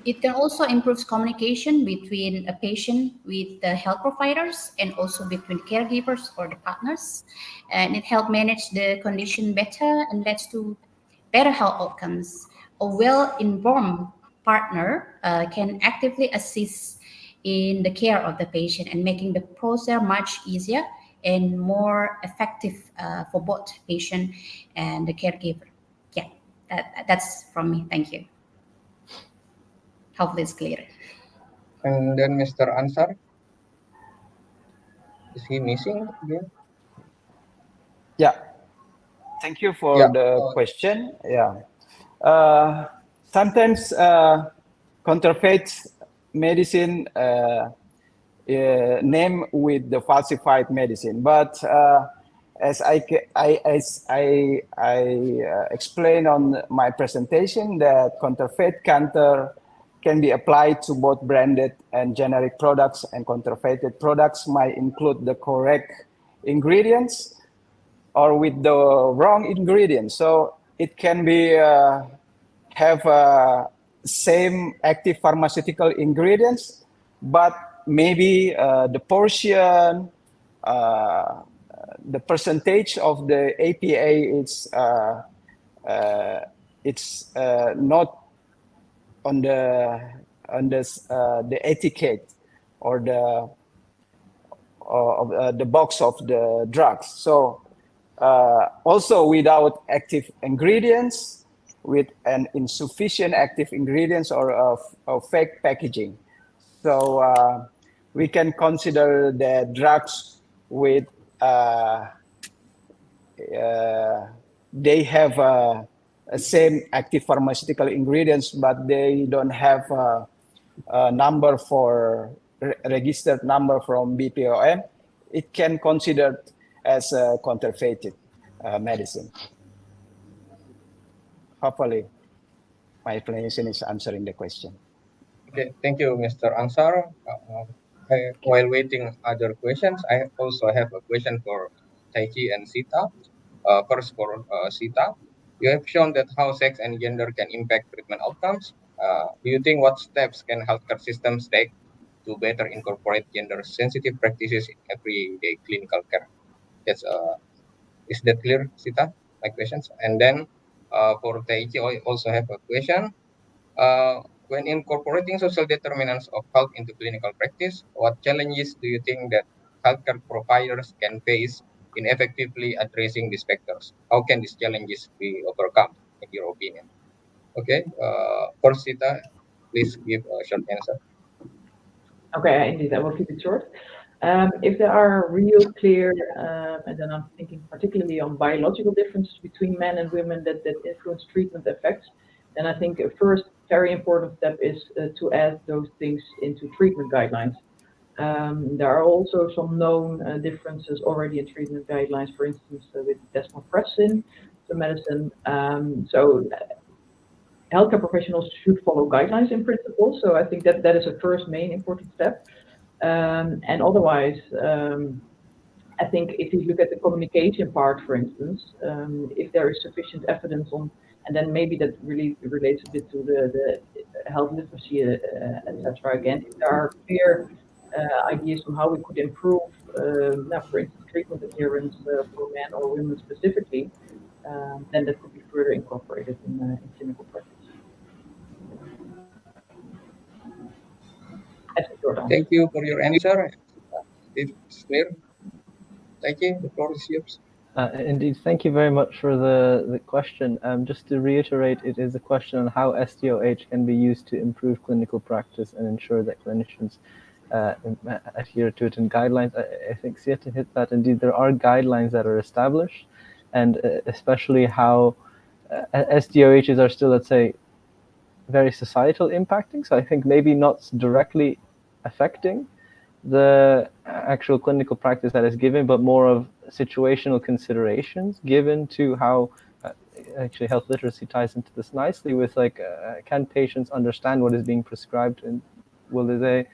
it can also improve communication between a patient with the health providers and also between caregivers or the partners, and it helps manage the condition better and leads to better health outcomes. A well-informed partner can actively assist in the care of the patient and making the process much easier and more effective for both patient and the caregiver. Yeah, that's from me. Thank you. Hopefully it's clear. And then Mr. Ansar, is he missing again? Yeah, thank you for Yeah. the question. Yeah, sometimes counterfeit medicine name with the falsified medicine, but as I explained on my presentation, that counterfeit can be applied to both branded and generic products, and counterfeited products might include the correct ingredients or with the wrong ingredients. So it can be have same active pharmaceutical ingredients, but maybe the portion, the percentage of the APA it's not on the etiquette or the box of the drugs. So also without active ingredients, with an insufficient active ingredients or fake packaging. So we can consider the drugs with they have a same active pharmaceutical ingredients, but they don't have a number for registered number from BPOM. It can considered as a counterfeited medicine. Hopefully, my explanation is answering the question. Okay, thank you, Mr. Ansar. While waiting other questions, I also have a question for Taichi and Sita. First, for Sita, you have shown that how sex and gender can impact treatment outcomes. Do you think what steps can healthcare systems take to better incorporate gender-sensitive practices in everyday clinical care? That's is that clear, Sita? My questions. And then for Taichi, I also have a question. When incorporating social determinants of health into clinical practice, what challenges do you think that healthcare providers can face in effectively addressing these factors? How can these challenges be overcome, in your opinion? Okay, first, Sita, please give a short answer. Okay, indeed, I will keep it short. If there are real clear, and then I'm thinking particularly on biological differences between men and women that influence treatment effects, then I think a first very important step is to add those things into treatment guidelines. There are also some known differences already in treatment guidelines, for instance, with desmopressin, the medicine. So healthcare professionals should follow guidelines in principle. So I think that is a first main important step. And otherwise, I think if you look at the communication part, for instance, if there is sufficient evidence on, and then maybe that really relates a bit to the health literacy, etc. Again, if there are clear ideas on how we could improve, for instance, treatment adherence for men or women specifically, then that could be further incorporated in clinical practice. Thank you for your answer. It's clear. Thank you. The floor is yours. Indeed, thank you very much for the question. Just to reiterate, it is a question on how SDOH can be used to improve clinical practice and ensure that clinicians adhere to it in guidelines. I think Sieta hit that. Indeed, there are guidelines that are established, and especially how SDOHs are still, let's say, very societal impacting. So I think maybe not directly affecting the actual clinical practice that is given, but more of situational considerations given to how actually health literacy ties into this nicely with like, can patients understand what is being prescribed, and will they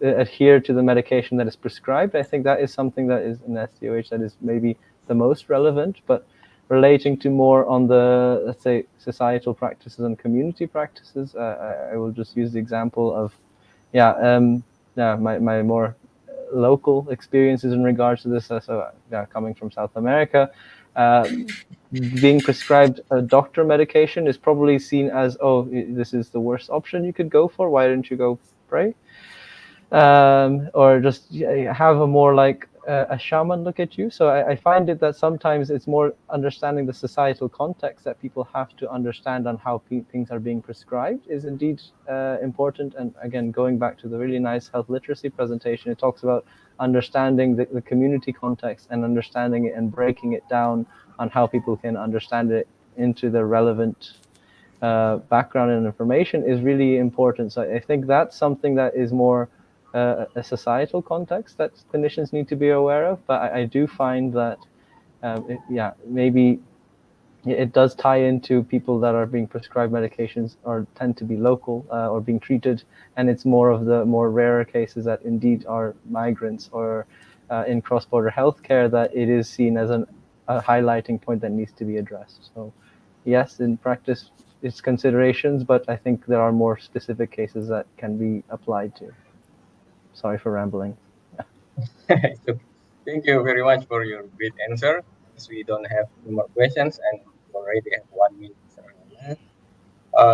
adhere to the medication that is prescribed? I think that is something that is in SDOH that is maybe the most relevant, but relating to more on the, let's say, societal practices and community practices, I will just use the example of, my more local experiences in regards to this. Coming from South America, being prescribed a doctor medication is probably seen as, oh, this is the worst option you could go for. Why didn't you go pray? Or just have a more like a shaman look at you. So I find it that sometimes it's more understanding the societal context that people have to understand on how things are being prescribed is indeed important. And again, going back to the really nice health literacy presentation, it talks about understanding the community context and understanding it and breaking it down on how people can understand it into the relevant background and information is really important. So I think that's something that is more a societal context that clinicians need to be aware of. But I do find that, maybe it does tie into people that are being prescribed medications or tend to be local or being treated, and it's more of the more rarer cases that indeed are migrants or in cross-border healthcare that it is seen as a highlighting point that needs to be addressed. So yes, in practice it's considerations, but I think there are more specific cases that can be applied to. Sorry for rambling. So, thank you very much for your great answer. As we don't have any more questions and we already have 1 minute left.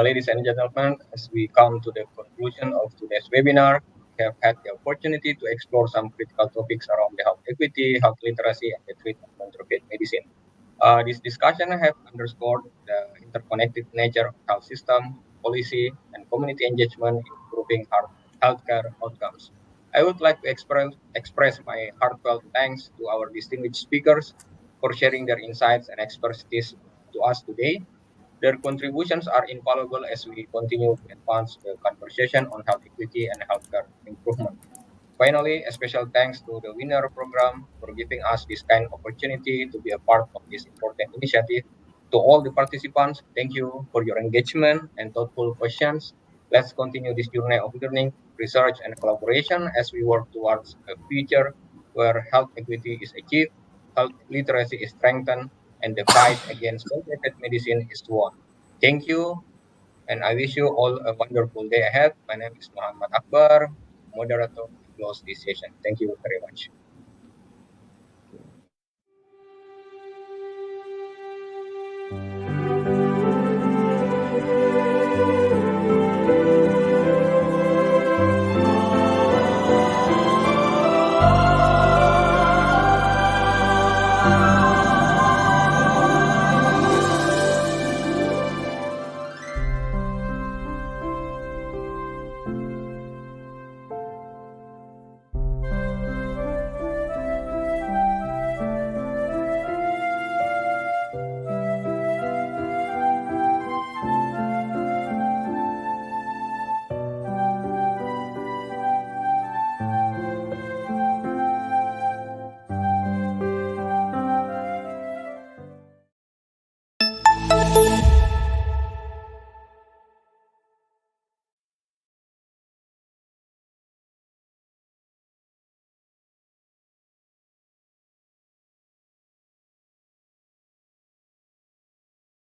Ladies and gentlemen, as we come to the conclusion of today's webinar, we have had the opportunity to explore some critical topics around the health equity, health literacy, and the treatment of counterfeit medicine. This discussion has underscored the interconnected nature of health system, policy, and community engagement in improving healthcare outcomes. I would like to express my heartfelt thanks to our distinguished speakers for sharing their insights and expertise to us today. Their contributions are invaluable as we continue to advance the conversation on health equity and healthcare improvement. Finally, a special thanks to the winner program for giving us this kind of opportunity to be a part of this important initiative. To all the participants, thank you for your engagement and thoughtful questions. Let's continue this journey of learning, research, and collaboration as we work towards a future where health equity is achieved, health literacy is strengthened, and the fight against counterfeit medicine is won. Thank you, and I wish you all a wonderful day ahead. My name is Muhammad Akbar, moderator to close this session. Thank you very much.